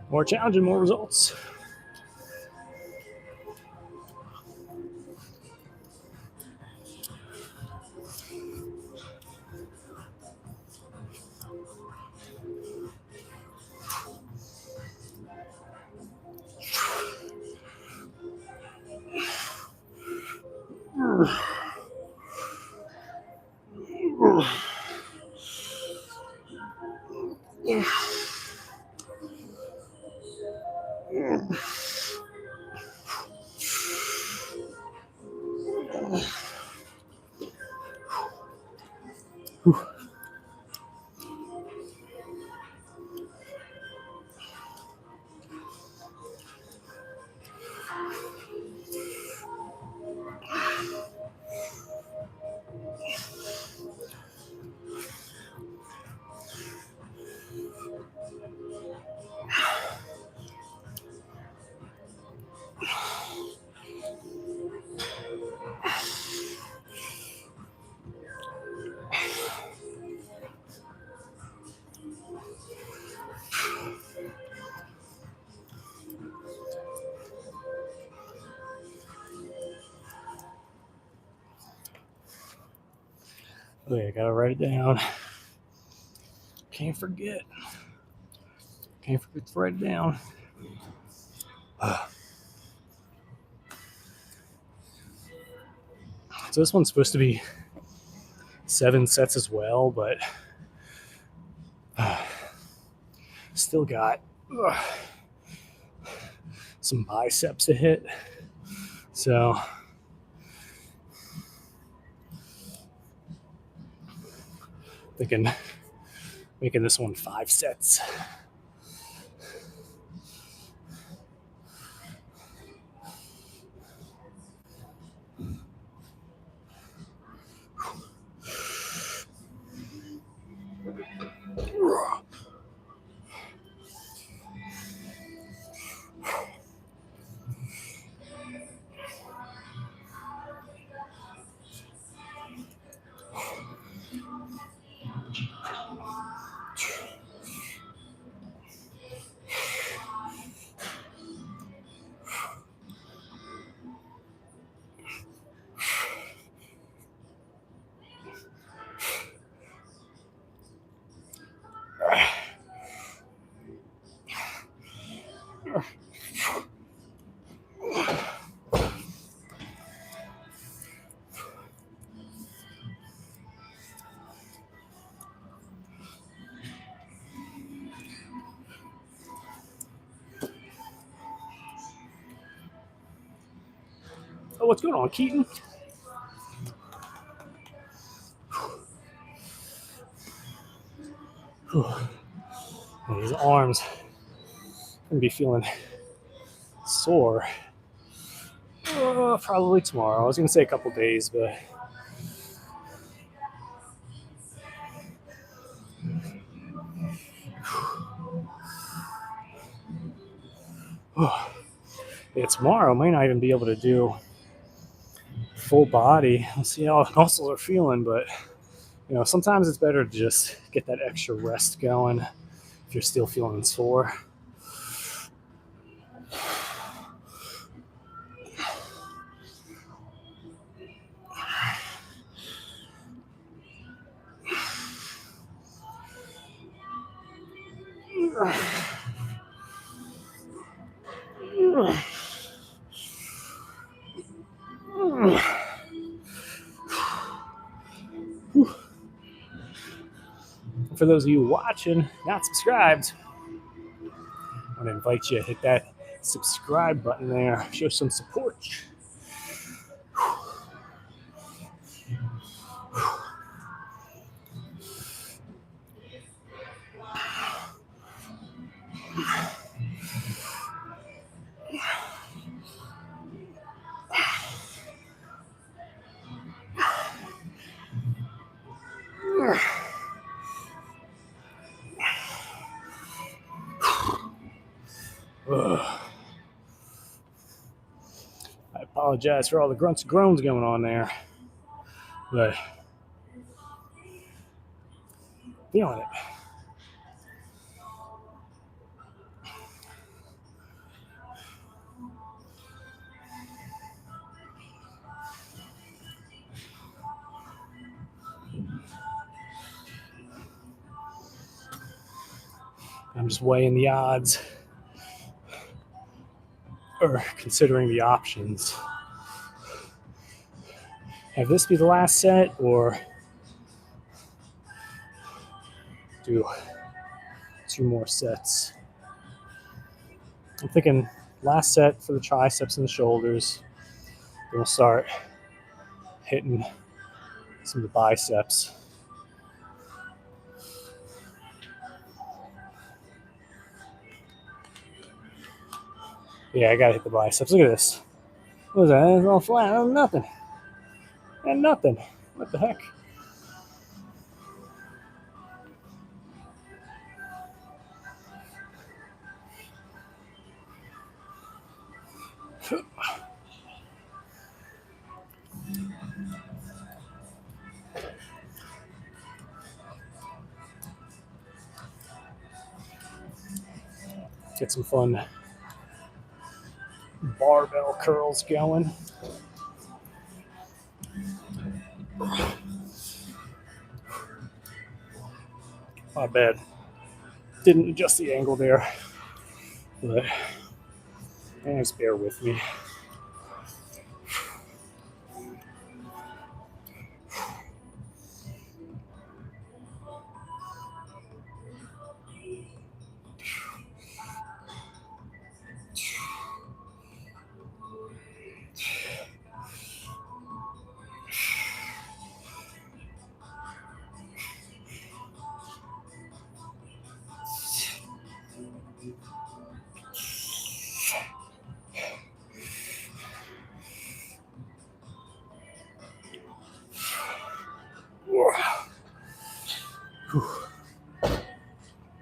more challenging, more results. Okay, I gotta write it down. Can't forget. Can't forget to write it down. So this one's supposed to be 7 sets as well, but still got some biceps to hit. So thinking making this one 5 sets. what's going on, Keaton? These arms gonna be feeling sore. Probably tomorrow. I was gonna say a couple days, but yeah, tomorrow I might not even be able to do full body. We'll see how muscles are feeling, but sometimes it's better to just get that extra rest going if you're still feeling sore. For those of you watching, not subscribed, I want to invite you to hit that subscribe button there. Show some support. I apologize for all the grunts and groans going on there, but feeling it. I'm just weighing the odds or considering the options. Have this be the last set or do 2 more sets? I'm thinking last set for the triceps and the shoulders. Then we'll start hitting some of the biceps. Yeah, I gotta hit the biceps. Look at this. What was that? It's all flat. That was nothing. And nothing. What the heck? Get some fun barbell curls going. Not bad. Didn't adjust the angle there, but just bear with me.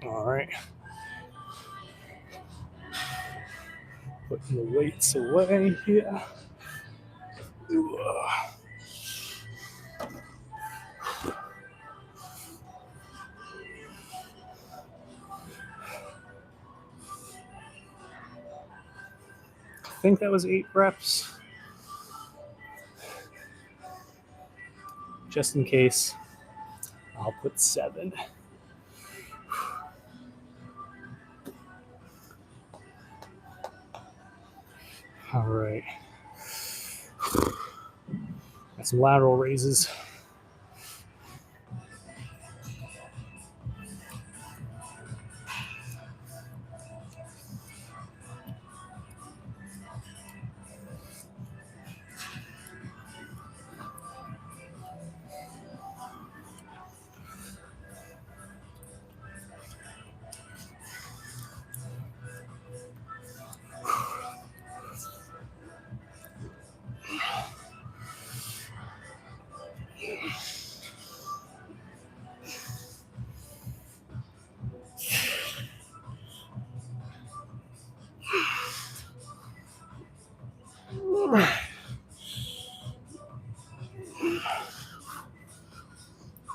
All right. Putting the weights away here. I think that was 8 reps. Just in case, I'll put 7. All right. Got some lateral raises.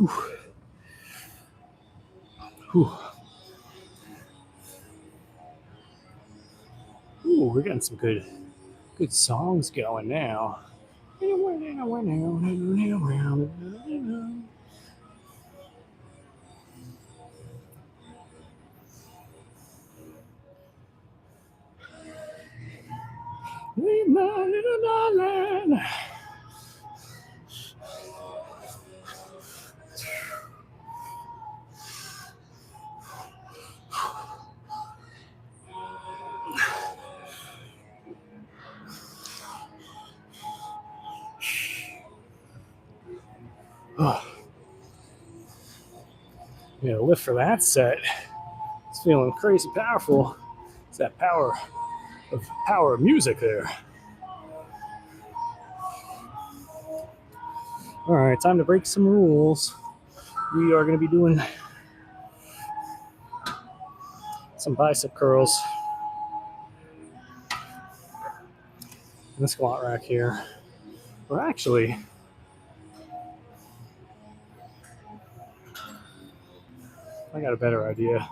Whew. Whew. Ooh, we're getting some good songs going now. My little darling. Oh. Yeah, lift for that set. It's feeling crazy powerful. It's that power of music there. All right, time to break some rules. We are going to be doing some bicep curls in the squat rack here. Or actually, I got a better idea.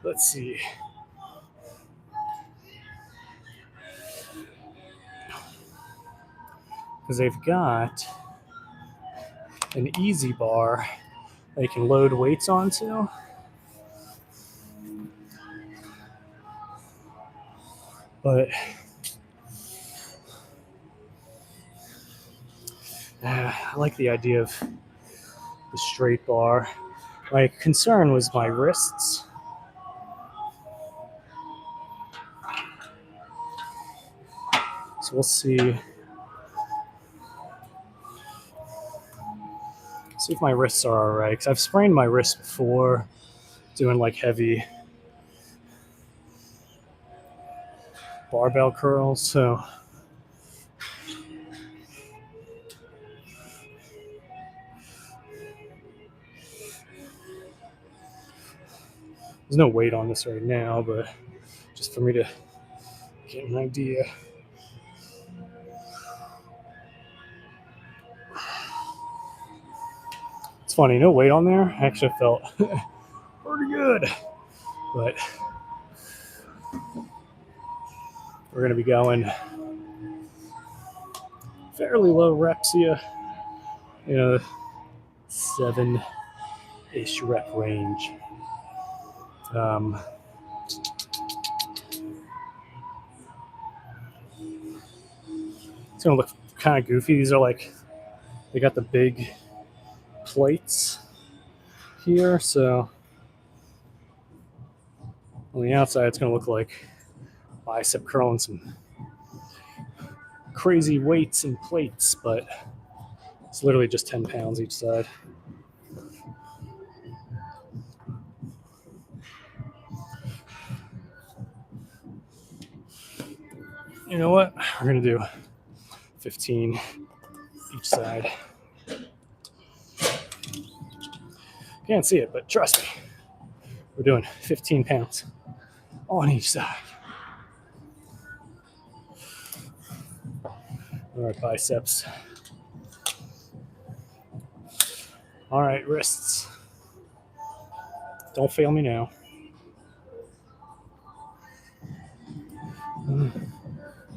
Let's see. Because they've got an easy bar that you can load weights onto. But I like the idea of the straight bar. My concern was my wrists. So we'll see if my wrists are all right. Because I've sprained my wrists before doing like heavy barbell curls. So there's no weight on this right now, but just for me to get an idea. It's funny, no weight on there. Actually felt pretty good. But we're going to be going fairly low reps here. 7-ish rep range. It's going to look kind of goofy. These are like, they got the big plates here, so on the outside it's going to look like bicep curling some crazy weights and plates, but it's literally just 10 pounds each side. You know what? We're going to do 15 each side. Can't see it, but trust me, we're doing 15 pounds on each side. All right, biceps. All right, wrists. Don't fail me now.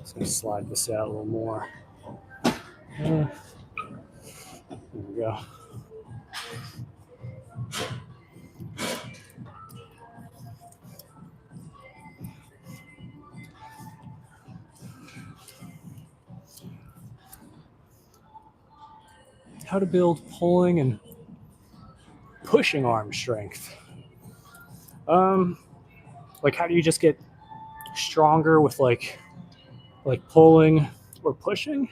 Just gonna slide this out a little more. There we go. How to build pulling and pushing arm strength. Like how do you just get stronger with like pulling or pushing?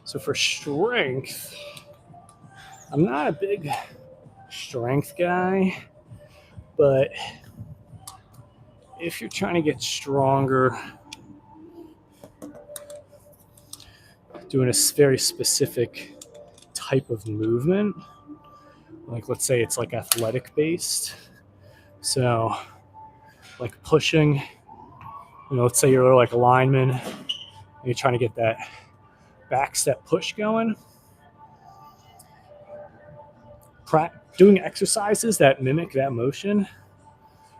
So for strength, I'm not a big strength guy, but if you're trying to get stronger, doing a very specific type of movement, like let's say it's like athletic based, so like pushing, let's say you're like a lineman and you're trying to get that back step push going, doing exercises that mimic that motion.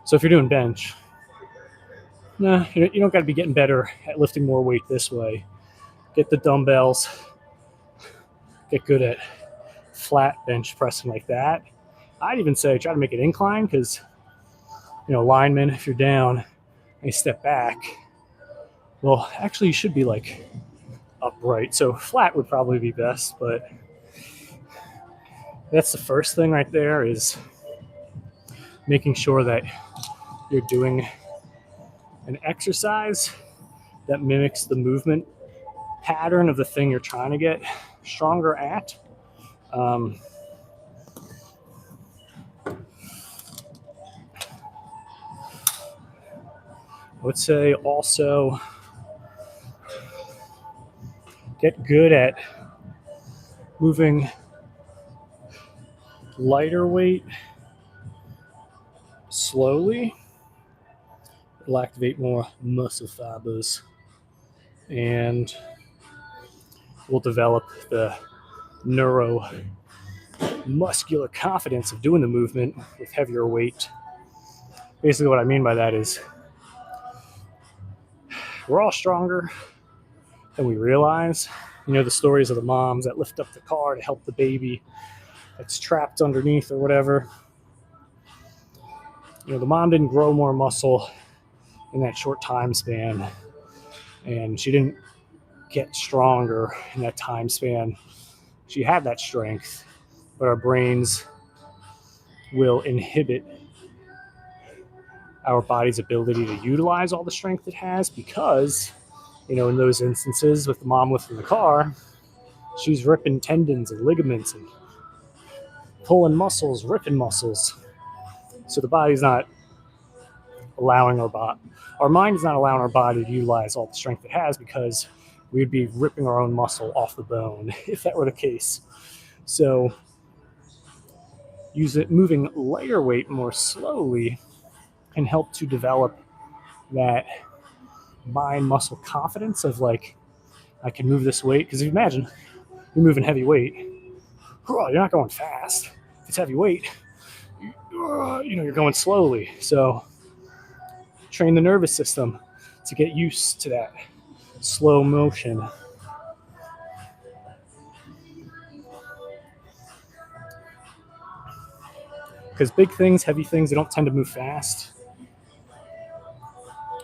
So if you're doing bench, nah, you don't got to be getting better at lifting more weight this way. Get the dumbbells, get good at flat bench pressing like that. I'd even say try to make it incline because, linemen, if you're down and you step back, well, actually you should be like upright. So flat would probably be best, but that's the first thing right there is making sure that you're doing an exercise that mimics the movement pattern of the thing you're trying to get stronger at. I would say also get good at moving lighter weight slowly. It'll activate more muscle fibers and will develop the neuromuscular confidence of doing the movement with heavier weight. Basically what I mean by that is we're all stronger than we realize. The stories of the moms that lift up the car to help the baby that's trapped underneath or whatever. The mom didn't grow more muscle in that short time span, and she didn't get stronger in that time span. She had that strength, but our brains will inhibit our body's ability to utilize all the strength it has because, in those instances with the mom lifting the car, she's ripping tendons and ligaments and pulling muscles, ripping muscles. So the body's not allowing our mind is not allowing our body to utilize all the strength it has because we'd be ripping our own muscle off the bone if that were the case. So moving lighter weight more slowly can help to develop that mind muscle confidence of like, I can move this weight. Because if you imagine you're moving heavy weight, you're not going fast. If it's heavy weight, you're going slowly. So train the nervous system to get used to that slow motion. Because big things, heavy things, they don't tend to move fast.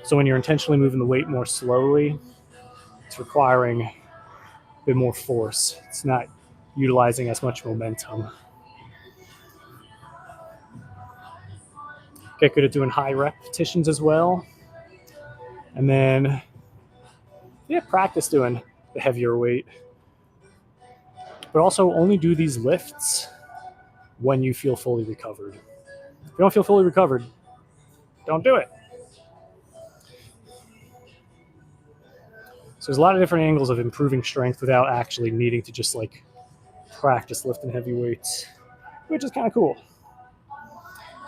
So when you're intentionally moving the weight more slowly, it's requiring a bit more force. It's not utilizing as much momentum. Get good at doing high repetitions as well. And then, practice doing the heavier weight. But also only do these lifts when you feel fully recovered. If you don't feel fully recovered, don't do it. So there's a lot of different angles of improving strength without actually needing to just like practice lifting heavy weights, which is kind of cool.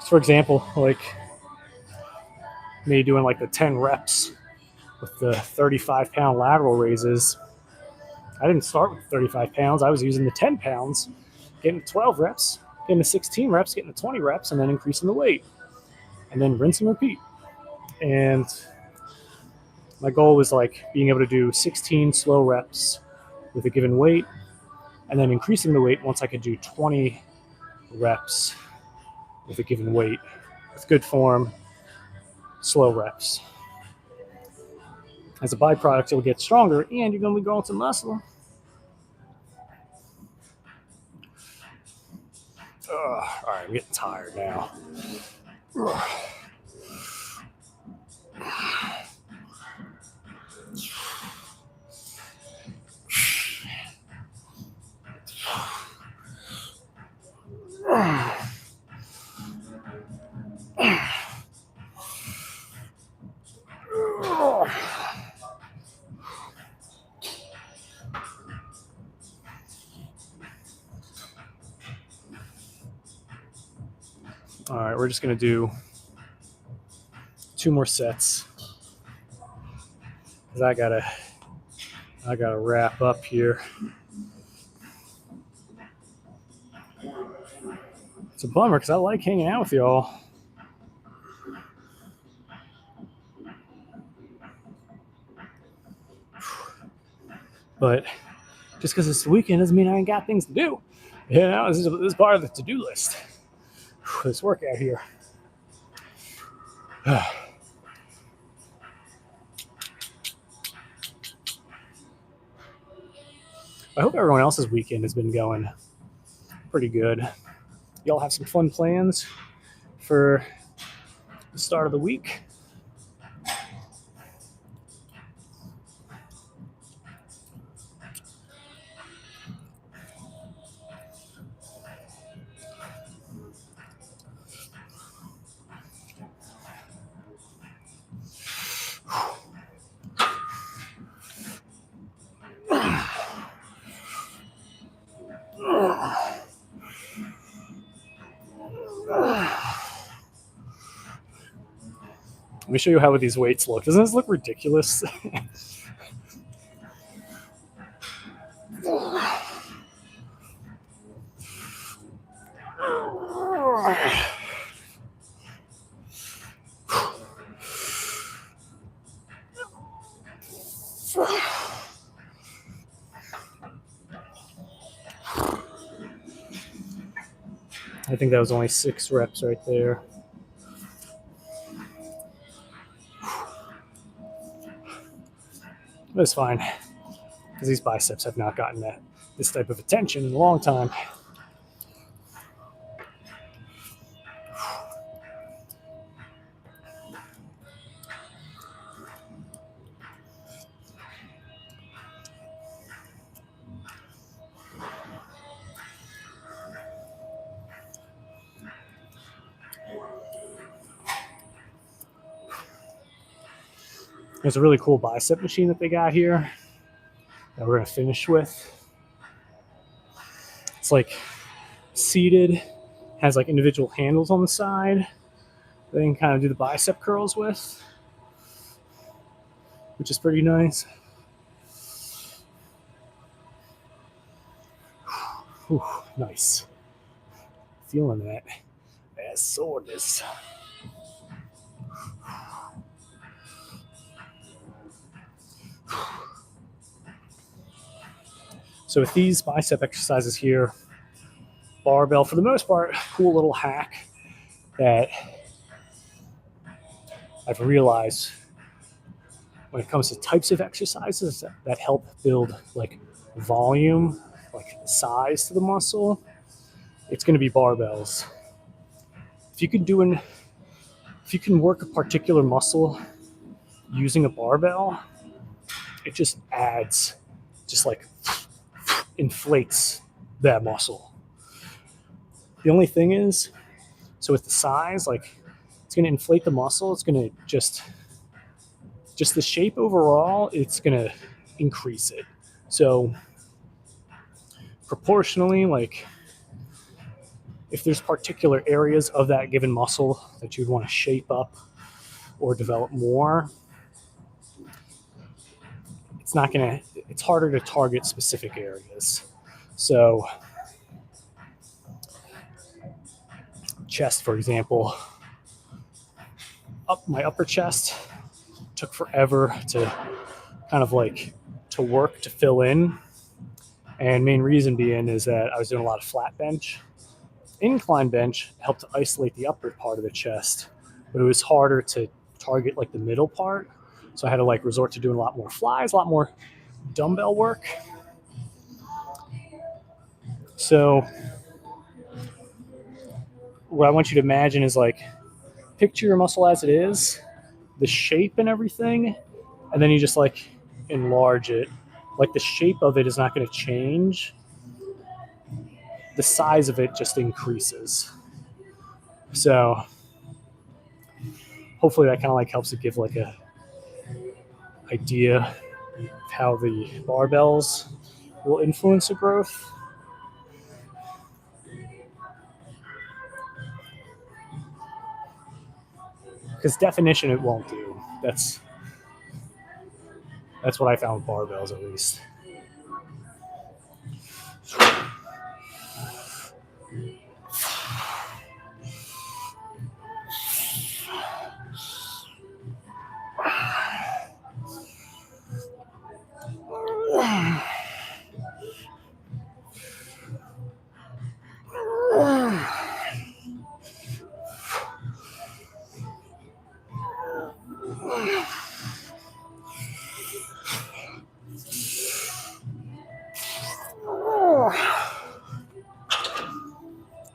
So for example, like me doing like the 10 reps with the 35-pound lateral raises. I didn't start with 35 pounds. I was using the 10 pounds, getting 12 reps, getting the 16 reps, getting the 20 reps, and then increasing the weight. And then rinse and repeat. And my goal was like being able to do 16 slow reps with a given weight, and then increasing the weight once I could do 20 reps with a given weight with good form, slow reps. As a byproduct, you'll get stronger and you're going to be growing some muscle. All right, I'm getting tired now. All right, we're just gonna do 2 more sets because I gotta wrap up here. It's a bummer because I like hanging out with y'all. But just because it's the weekend doesn't mean I ain't got things to do. You know, this is part of the to-do list. This workout here. I hope everyone else's weekend has been going pretty good. Y'all have some fun plans for the start of the week? Let me show you how these weights look. Doesn't this look ridiculous? I think that was only 6 reps right there. That's fine, because these biceps have not gotten this type of attention in a long time. There's a really cool bicep machine that they got here that we're going to finish with. It's like seated, has like individual handles on the side that you can kind of do the bicep curls with, which is pretty nice. Whew, nice. Feeling that soreness. So with these bicep exercises here, barbell, for the most part, cool little hack that I've realized when it comes to types of exercises that help build like volume, like size to the muscle, it's going to be barbells. If you can work a particular muscle using a barbell, it just adds, just like inflates that muscle. The only thing is, so with the size, like it's going to inflate the muscle. It's going to just the shape overall, it's going to increase it. So proportionally, like if there's particular areas of that given muscle that you'd want to shape up or develop more, it's harder to target specific areas. So chest, for example, my upper chest took forever to kind of like to work to fill in. And main reason being is that I was doing a lot of flat bench. Incline bench helped to isolate the upper part of the chest, but it was harder to target like the middle part. So I had to like resort to doing a lot more flies, a lot more dumbbell work. So what I want you to imagine is like picture your muscle as it is, the shape and everything, and then you just like enlarge it. Like the shape of it is not going to change. The size of it just increases. So hopefully that kind of like helps to give like a idea of how the barbells will influence the growth. because definition it won't do. That's what I found with barbells at least.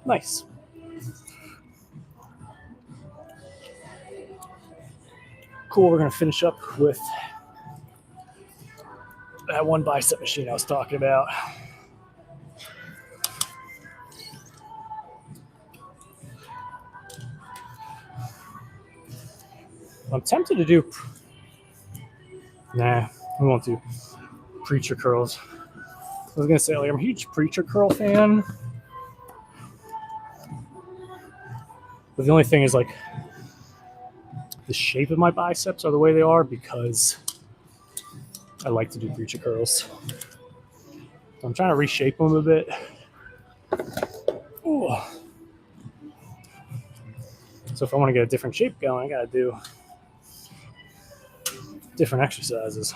Nice. Cool, we're going to finish up with that one bicep machine I was talking about. I'm tempted to do... Nah, we won't do preacher curls. I was going to say, like, I'm a huge preacher curl fan. But the only thing is, like, the shape of my biceps are the way they are because I like to do preacher curls. I'm trying to reshape them a bit. Ooh. So if I want to get a different shape going, I got to do different exercises.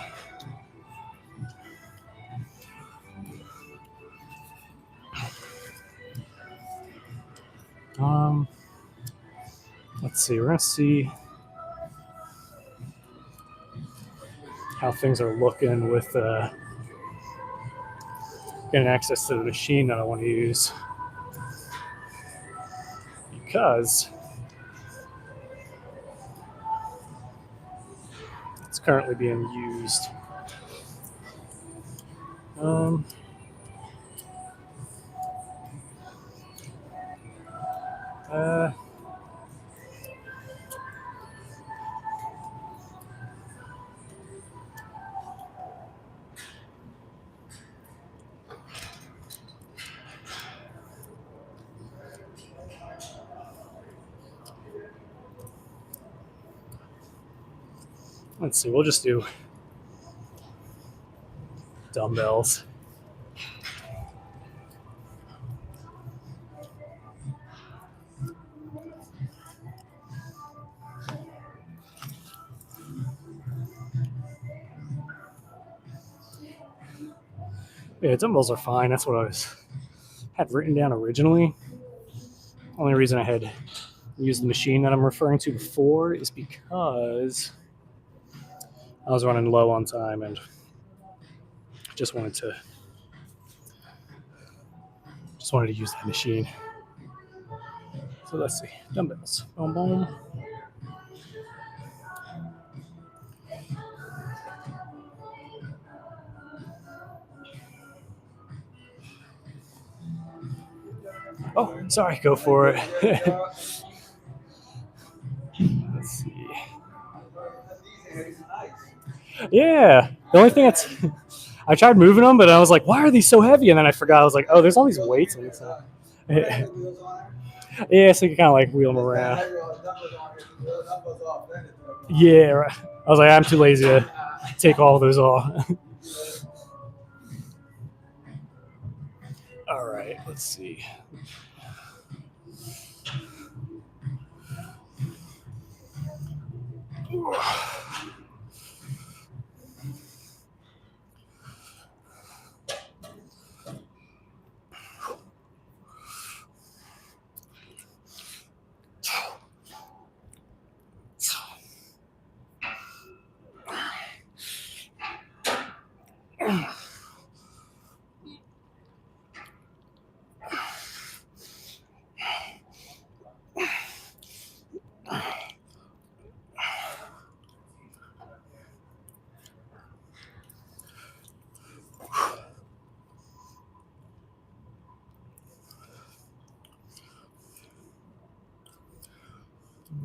Let's see. We're going to see how things are looking with getting access to the machine that I want to use. Because it's currently being used. Let's see, we'll just do dumbbells. Yeah, dumbbells are fine. That's what I had written down originally. Only reason I had used the machine that I'm referring to before is because I was running low on time and just wanted to use that machine. So let's see, dumbbells. Boom, boom. Oh, sorry, go for it. Let's see. Yeah, the only thing that's I tried moving them, but I was like, why are these so heavy? And then I forgot. I was like, oh, there's all these weights in this. Yeah, so you kind of like wheel them around. Yeah, right. I was like, I'm too lazy to take all those off. All right, let's see.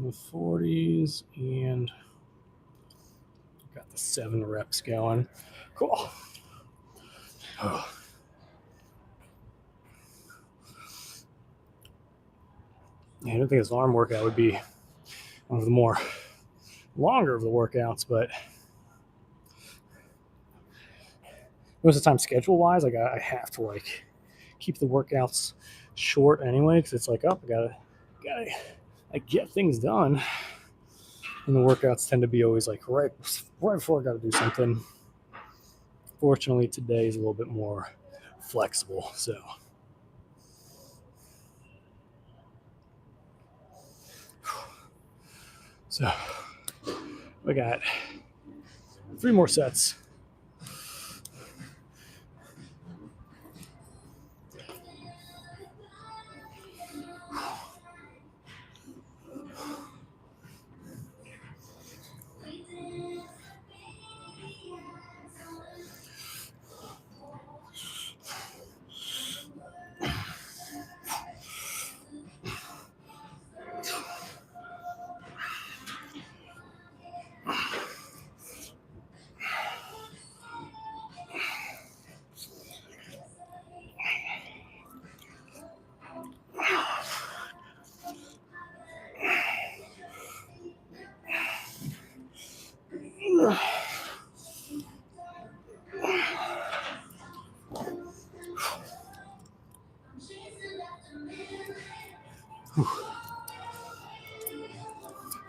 The 40s and got the 7 reps going. Cool. Oh. Yeah, I don't think this arm workout would be one of the more longer of the workouts, but most of the time, schedule wise, I have to like keep the workouts short anyway, because it's like, oh, I get things done, and the workouts tend to be always like right before I got to do something. Fortunately, today is a little bit more flexible, so we got 3 more sets.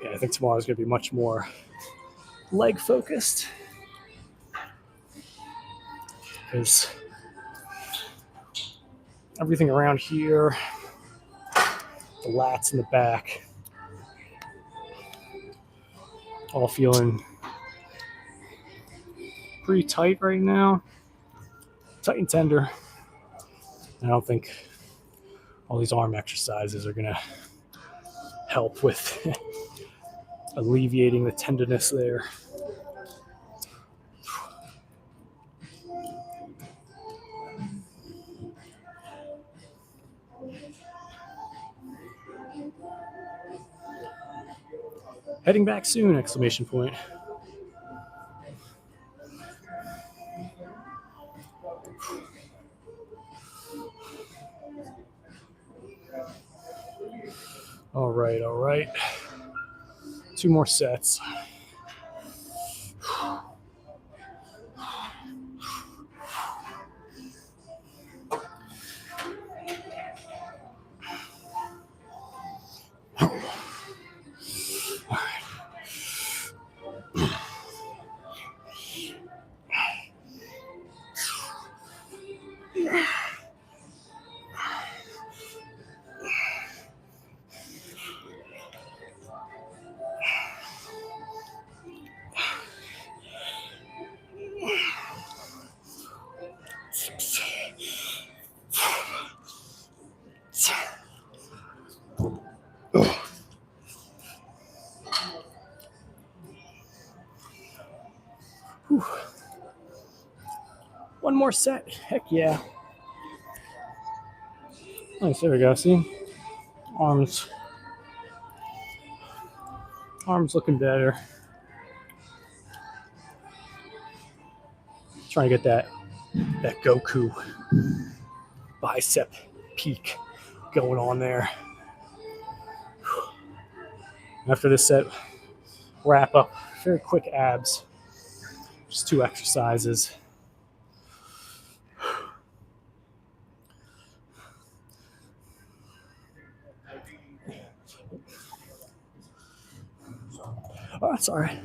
Yeah, I think tomorrow is going to be much more leg focused, because everything around here, the lats in the back, all feeling pretty tight right now, tight and tender. I don't think all these arm exercises are going to help with alleviating the tenderness there. Heading back soon! Exclamation point. All right. 2 more sets. Whew. 1 more set. Heck yeah. Nice, there we go. See? Arms looking better. Trying to get that Goku bicep peak going on there. After this set, wrap up. Very quick abs. Just 2 exercises. Oh, that's all right.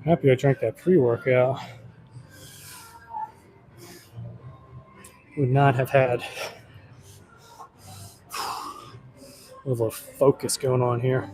Happy I drank that pre-workout. Would not have had a little focus going on here.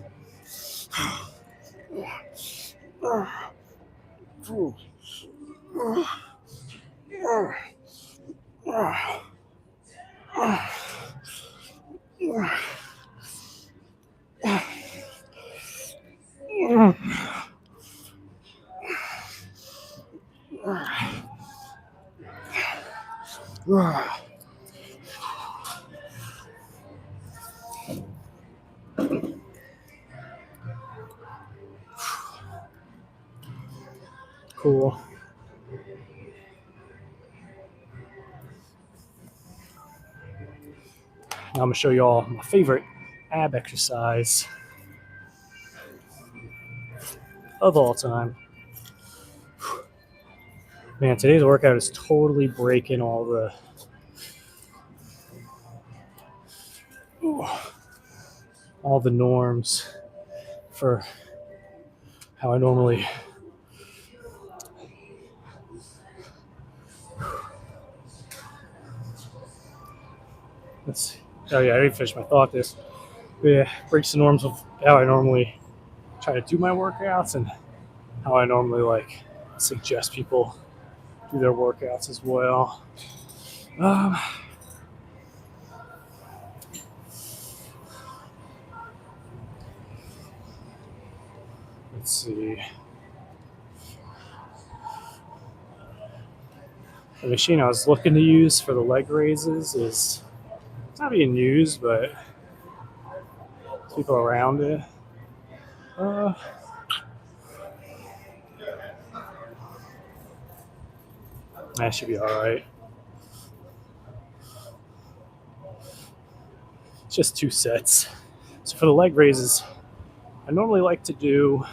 Cool. Now I'm gonna show you all my favorite ab exercise of all time. Man, today's workout is totally breaking all the norms for how I normally let's see. Oh yeah, I didn't finish my thought this. But yeah, breaks the norms of how I normally try to do my workouts and how I normally like suggest people do their workouts as well. Um, let's see. The machine I was looking to use for the leg raises is it's not being used, but people around it. That should be all right. It's just 2 sets. So for the leg raises, I normally like to do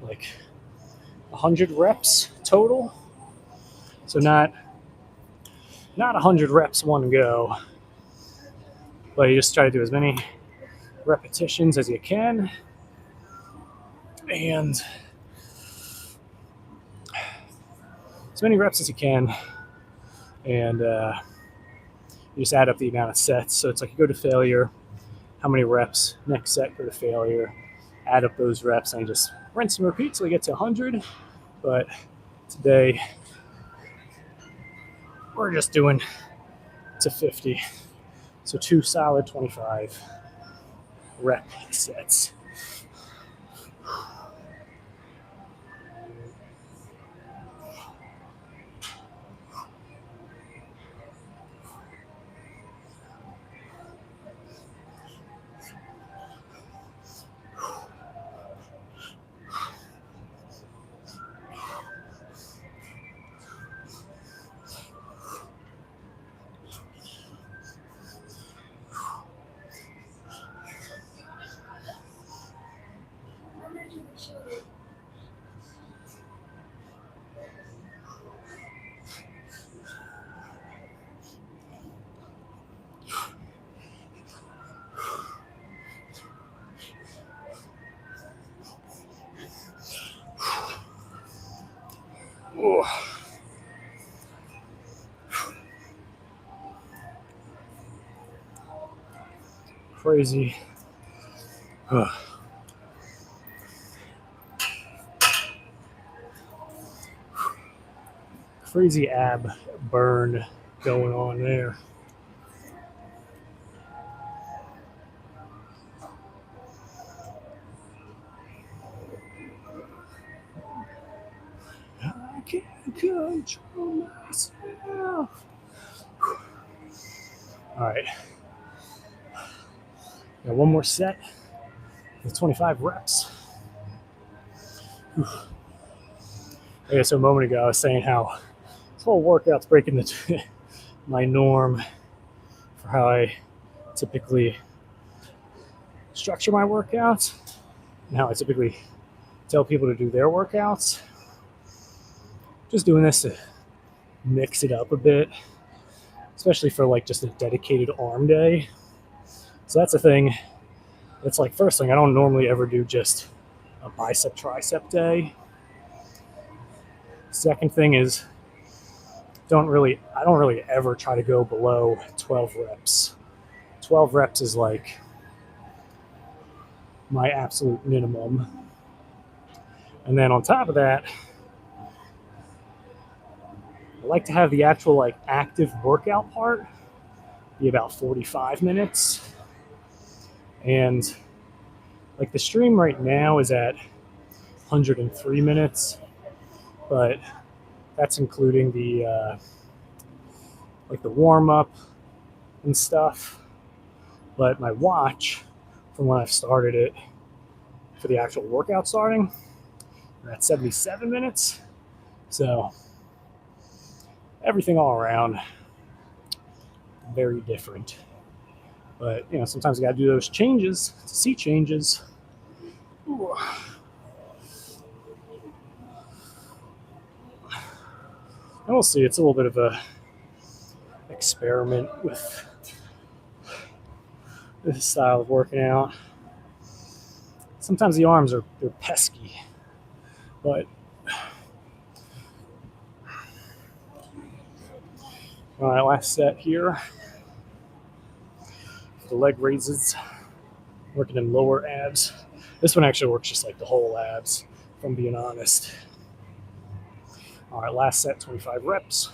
like 100 reps total. So not 100 reps one go, but you just try to do as many repetitions as you can, and as many reps as you can, and you just add up the amount of sets. So it's like you go to failure, how many reps, next set go to failure, add up those reps, and you just rinse and repeat till you get to 100. But today we're just doing to 50. So 2 solid 25 rep sets. Ooh. Crazy. Crazy ab burn going on there. I can't control myself. All right. Got one more set with 25 reps. Okay, so a moment ago I was saying how this whole workout's breaking my norm for how I typically structure my workouts and how I typically tell people to do their workouts. Just doing this to mix it up a bit, especially for like just a dedicated arm day. So that's the thing. It's like first thing, I don't normally ever do just a bicep tricep day. Second thing is I don't really ever try to go below 12 reps. 12 reps is like my absolute minimum. And then on top of that, I like to have the actual like active workout part be about 45 minutes. And like the stream right now is at 103 minutes, but That's including the like the warm up and stuff. But my watch, from when I've started it for the actual workout starting, we're at 77 minutes. So everything all around, very different. But you know, sometimes you gotta do those changes to see changes. Ooh. And we'll see. It's a little bit of a experiment with this style of working out. Sometimes the arms they're pesky, but all right, last set here. The leg raises, working in lower abs. This one actually works just like the whole abs, if I'm being honest. All right, last set, 25 reps.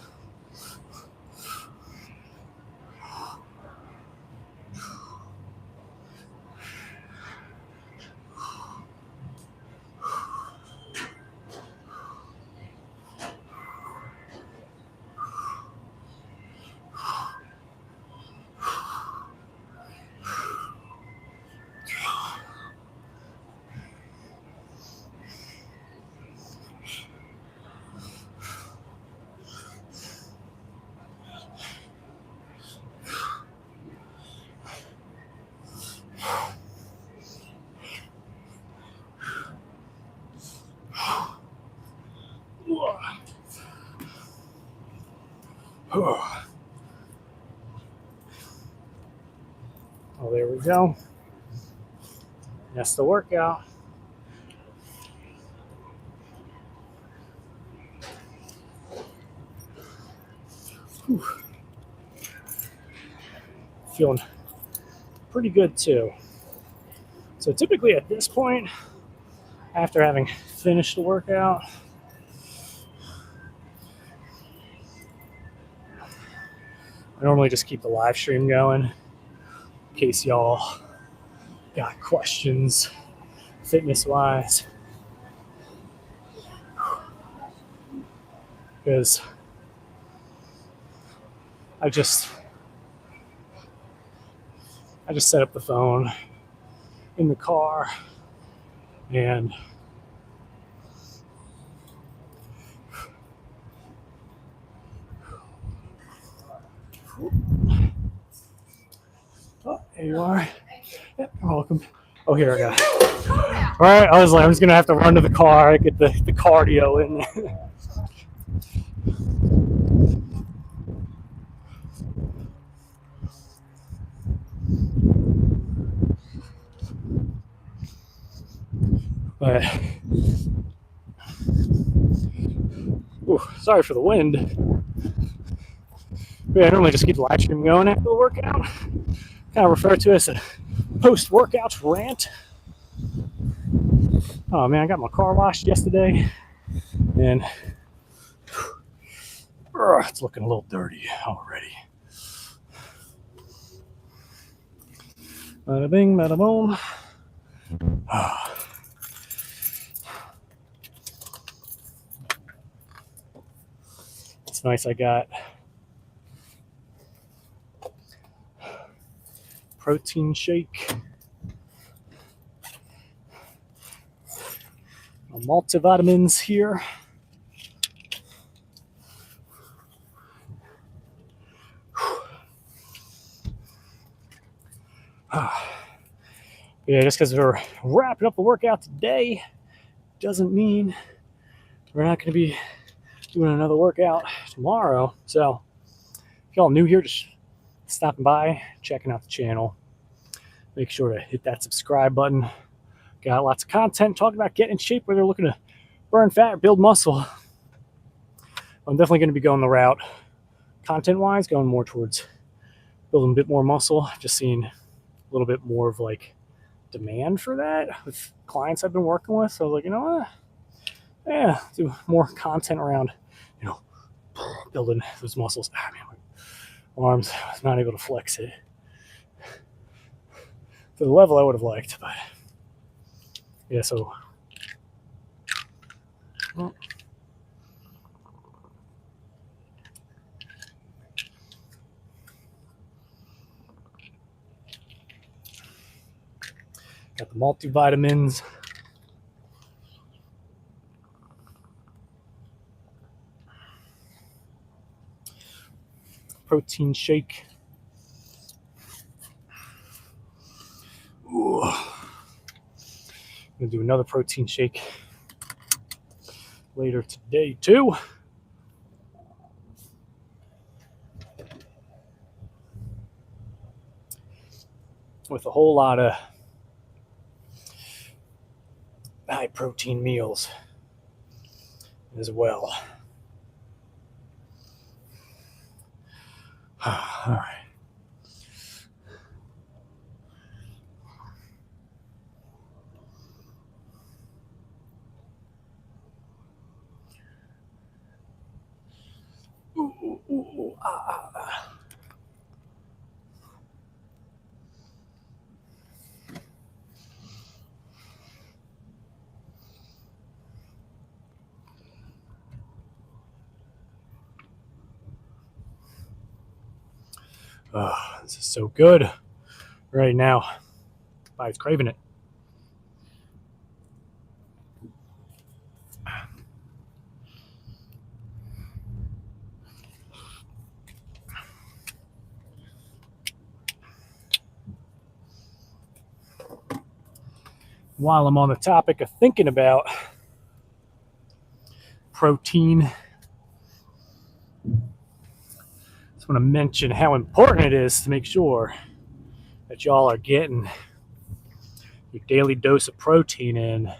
Oh, there we go. That's the workout. Whew. Feeling pretty good too. So typically at this point, after having finished the workout, I normally just keep the live stream going in case y'all got questions fitness wise. Because I just set up the phone in the car and oh, there you are. Yep, you're welcome. Oh, here I got it. All right, I was like, I'm just gonna have to run to the car, get the cardio in there. But ooh, sorry for the wind. But yeah, I normally just keep the live stream going after the workout. Kind of refer to it as a post-workout rant. Oh man, I got my car washed yesterday, and it's looking a little dirty already. Bada bing, bada boom. It's nice. I got protein shake, multivitamins here. Yeah, just because we're wrapping up the workout today doesn't mean we're not going to be doing another workout tomorrow. So if y'all new here, just stopping by, checking out the channel, make sure to hit that subscribe button. Got lots of content talking about getting in shape, whether you're looking to burn fat or build muscle. I'm definitely going to be going the route, content-wise, going more towards building a bit more muscle. Just seeing a little bit more of like demand for that with clients I've been working with. So I was like, you know what? Yeah, do more content around, you know, building those muscles. Ah, man, my arms, I was not able to flex it to the level I would have liked, but yeah, so Got the multivitamins. Protein shake. Ooh. I'm gonna do another protein shake later today too. With a whole lot of high protein meals as well. All right. Ooh, ooh, ooh, ah, ah. Oh, this is so good right now. Body's craving it. While I'm on the topic of thinking about protein, I just want to mention how important it is to make sure that y'all are getting your daily dose of protein in.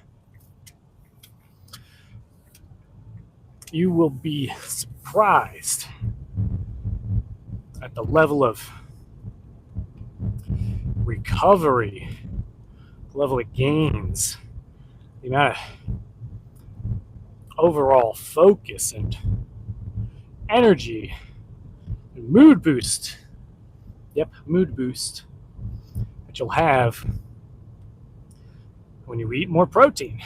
You will be surprised at the level of recovery, the level of gains, the amount of overall focus and energy and mood boost. Yep, mood boost that you'll have when you eat more protein.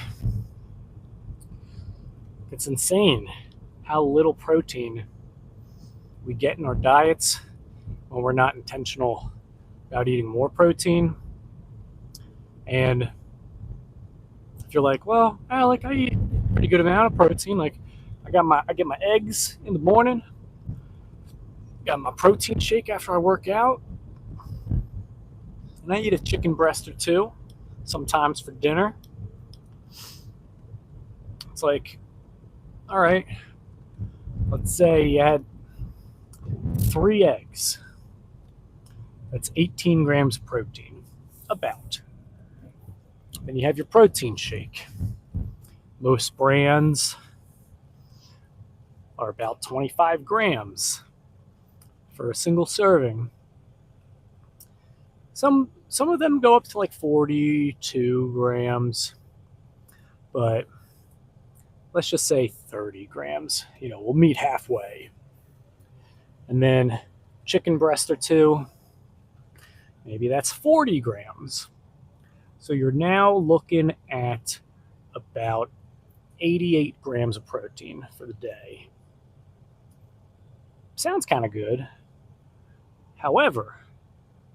It's insane how little protein we get in our diets when we're not intentional about eating more protein. And if you're like, well, Alec, I eat a pretty good amount of protein. Like I get my eggs in the morning, got my protein shake after I work out, and I eat a chicken breast or two sometimes for dinner. It's like, all right, let's say you had 3 eggs. That's 18 grams of protein, about. Then you have your protein shake. Most brands are about 25 grams for a single serving. Some of them go up to like 42 grams, but let's just say 30 grams. We'll meet halfway. And then chicken breast or two, maybe that's 40 grams. So you're now looking at about 88 grams of protein for the day. Sounds kind of good. However,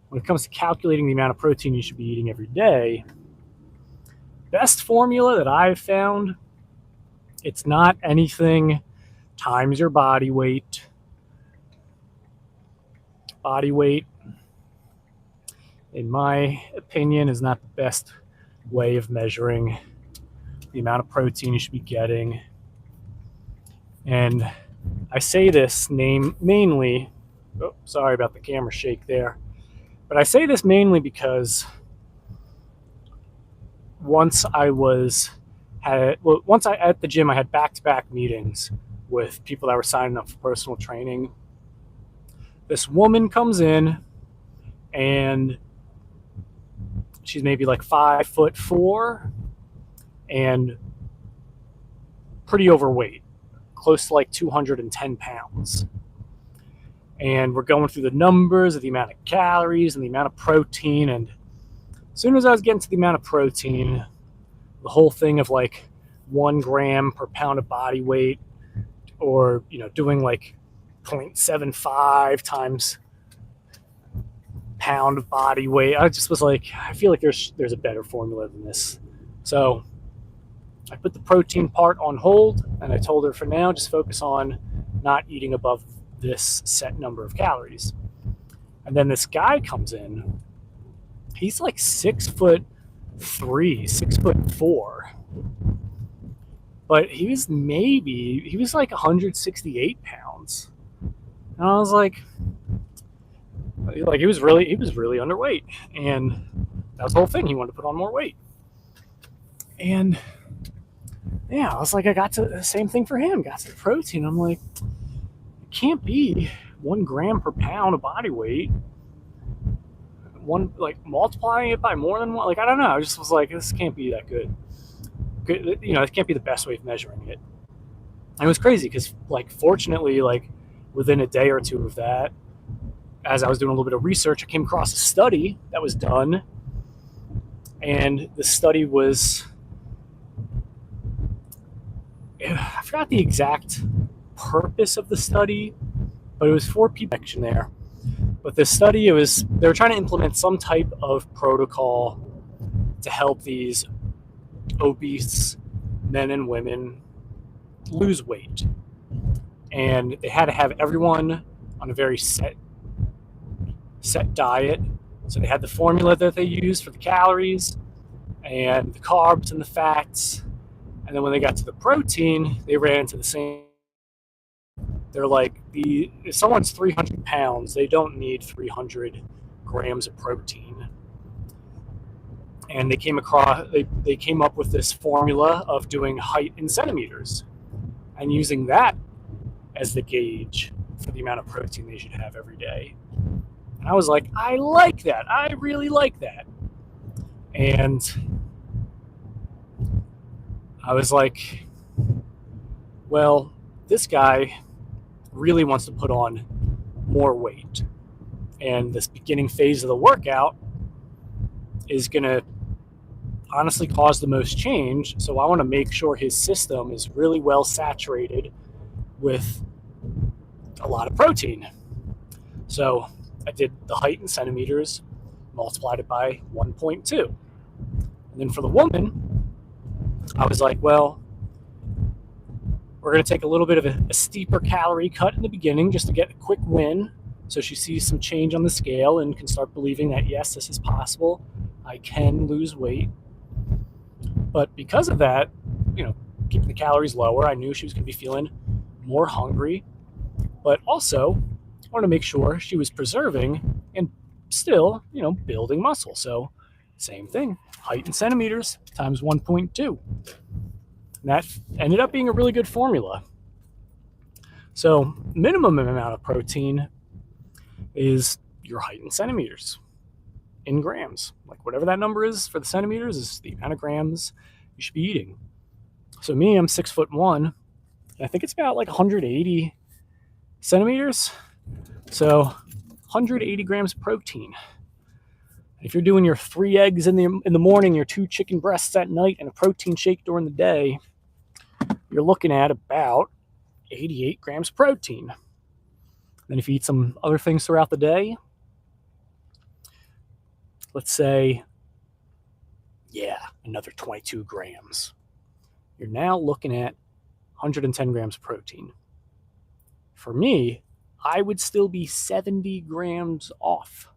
when it comes to calculating the amount of protein you should be eating every day, best formula that I've found, it's not anything times your body weight. Body weight, in my opinion, is not the best way of measuring the amount of protein you should be getting. And I say this mainly, sorry about the camera shake there, but I say this mainly because once at the gym, I had back-to-back meetings with people that were signing up for personal training. This woman comes in and she's maybe like 5'4" and pretty overweight, close to like 210 pounds. And we're going through the numbers of the amount of calories and the amount of protein. And as soon as I was getting to the amount of protein, the whole thing of like 1 gram per pound of body weight, or doing like 0.75 times pound of body weight. I just was like, I feel like there's a better formula than this. So I put the protein part on hold, and I told her for now, just focus on not eating above this set number of calories. And then this guy comes in. He's like 6'3", 6'4", but he was like 168 pounds. And I was like he was really underweight, and that was the whole thing. He wanted to put on more weight, and yeah, I was like, I got to the same thing for him. Got to the protein. I'm like, it can't be 1 gram per pound of body weight. One, like, multiplying it by more than one. Like, I don't know. I just was like, this can't be that good. It can't be the best way of measuring it. And it was crazy because, like, fortunately, like, within a day or two of that, as I was doing a little bit of research, I came across a study that was done, and the study was, I forgot the exact purpose of the study, but it was for people there. But this study, they were trying to implement some type of protocol to help these obese men and women lose weight. And they had to have everyone on a very set diet. So they had the formula that they used for the calories and the carbs and the fats. And then when they got to the protein, they ran into the same. They're like, if someone's 300 pounds, they don't need 300 grams of protein. And they came up with this formula of doing height in centimeters and using that as the gauge for the amount of protein they should have every day. And I was like, I like that. I really like that. And I was like, well, this guy really wants to put on more weight. And this beginning phase of the workout is going to honestly cause the most change. So I want to make sure his system is really well saturated with a lot of protein. So I did the height in centimeters, multiplied it by 1.2. And then for the woman, I was like, well, we're going to take a little bit of a steeper calorie cut in the beginning just to get a quick win, so she sees some change on the scale and can start believing that, yes, this is possible. I can lose weight. But because of that, keeping the calories lower, I knew she was going to be feeling more hungry. But also, I wanted to make sure she was preserving and still, building muscle. So same thing, height in centimeters times 1.2. And that ended up being a really good formula. So minimum amount of protein is your height in centimeters, in grams. Like whatever that number is for the centimeters is the amount of grams you should be eating. So me, I'm 6'1", and I think it's about like 180 centimeters. So 180 grams of protein. If you're doing your 3 eggs in the morning, your 2 chicken breasts at night, and a protein shake during the day, you're looking at about 88 grams of protein. Then if you eat some other things throughout the day, let's say, another 22 grams. You're now looking at 110 grams of protein. For me, I would still be 70 grams off.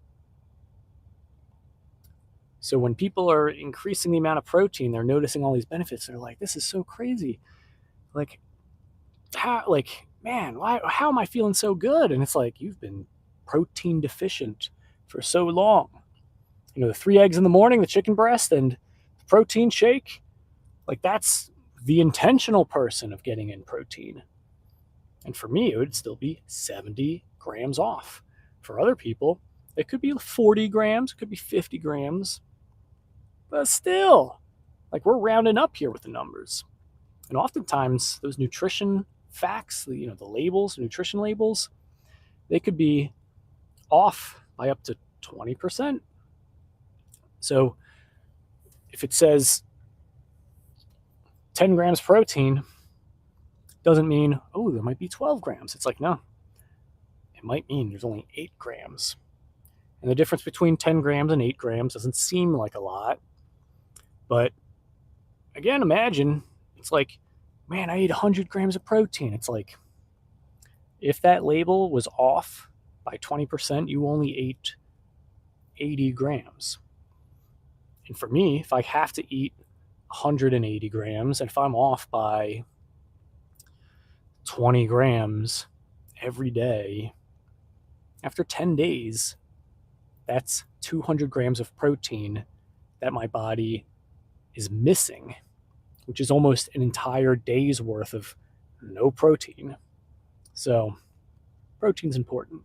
So when people are increasing the amount of protein, they're noticing all these benefits. They're like, this is so crazy. Like, how am I feeling so good? And it's like, you've been protein deficient for so long. The 3 eggs in the morning, the chicken breast, and the protein shake, like that's the intentional person of getting in protein. And for me, it would still be 70 grams off. For other people, it could be 40 grams, it could be 50 grams. But still, like, we're rounding up here with the numbers. And oftentimes, those nutrition facts, the labels, nutrition labels, they could be off by up to 20%. So if it says 10 grams protein, doesn't mean, there might be 12 grams. It's like, no, it might mean there's only 8 grams. And the difference between 10 grams and 8 grams doesn't seem like a lot. But again, imagine it's like, man, I ate 100 grams of protein. It's like, if that label was off by 20%, you only ate 80 grams. And for me, if I have to eat 180 grams, and if I'm off by 20 grams every day, after 10 days, that's 200 grams of protein that my body is missing, which is almost an entire day's worth of no protein. So protein's important.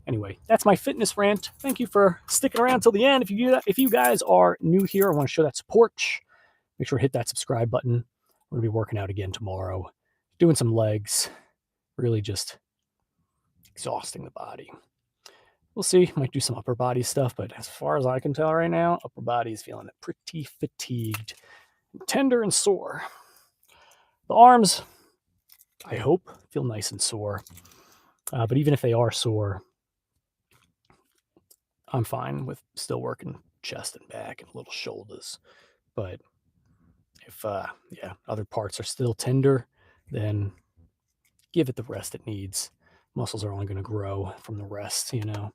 Anyway, that's my fitness rant. Thank you for sticking around till the end. If you guys are new here, I want to show that support. Make sure to hit that subscribe button. We're going to be working out again tomorrow, doing some legs, really just exhausting the body. We'll see. Might do some upper body stuff, but as far as I can tell right now, upper body is feeling pretty fatigued, tender and sore. The arms, I hope, feel nice and sore. But even if they are sore, I'm fine with still working chest and back and little shoulders. But if other parts are still tender, then give it the rest it needs. Muscles are only going to grow from the rest, you know.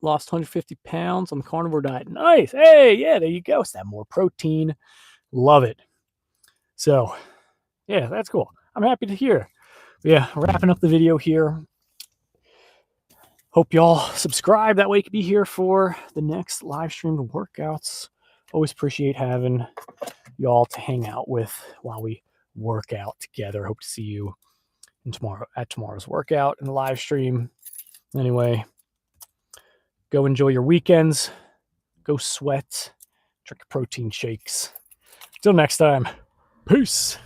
Lost 150 pounds on the carnivore diet. Nice. Hey, yeah, there you go. It's that more protein. Love it. So, yeah, that's cool. I'm happy to hear. Yeah, wrapping up the video here. Hope y'all subscribe. That way you can be here for the next live stream of workouts. Always appreciate having y'all to hang out with while we work out together. Hope to see you at tomorrow's workout in the live stream. Anyway, go enjoy your weekends. Go sweat. Drink protein shakes. Till next time. Peace.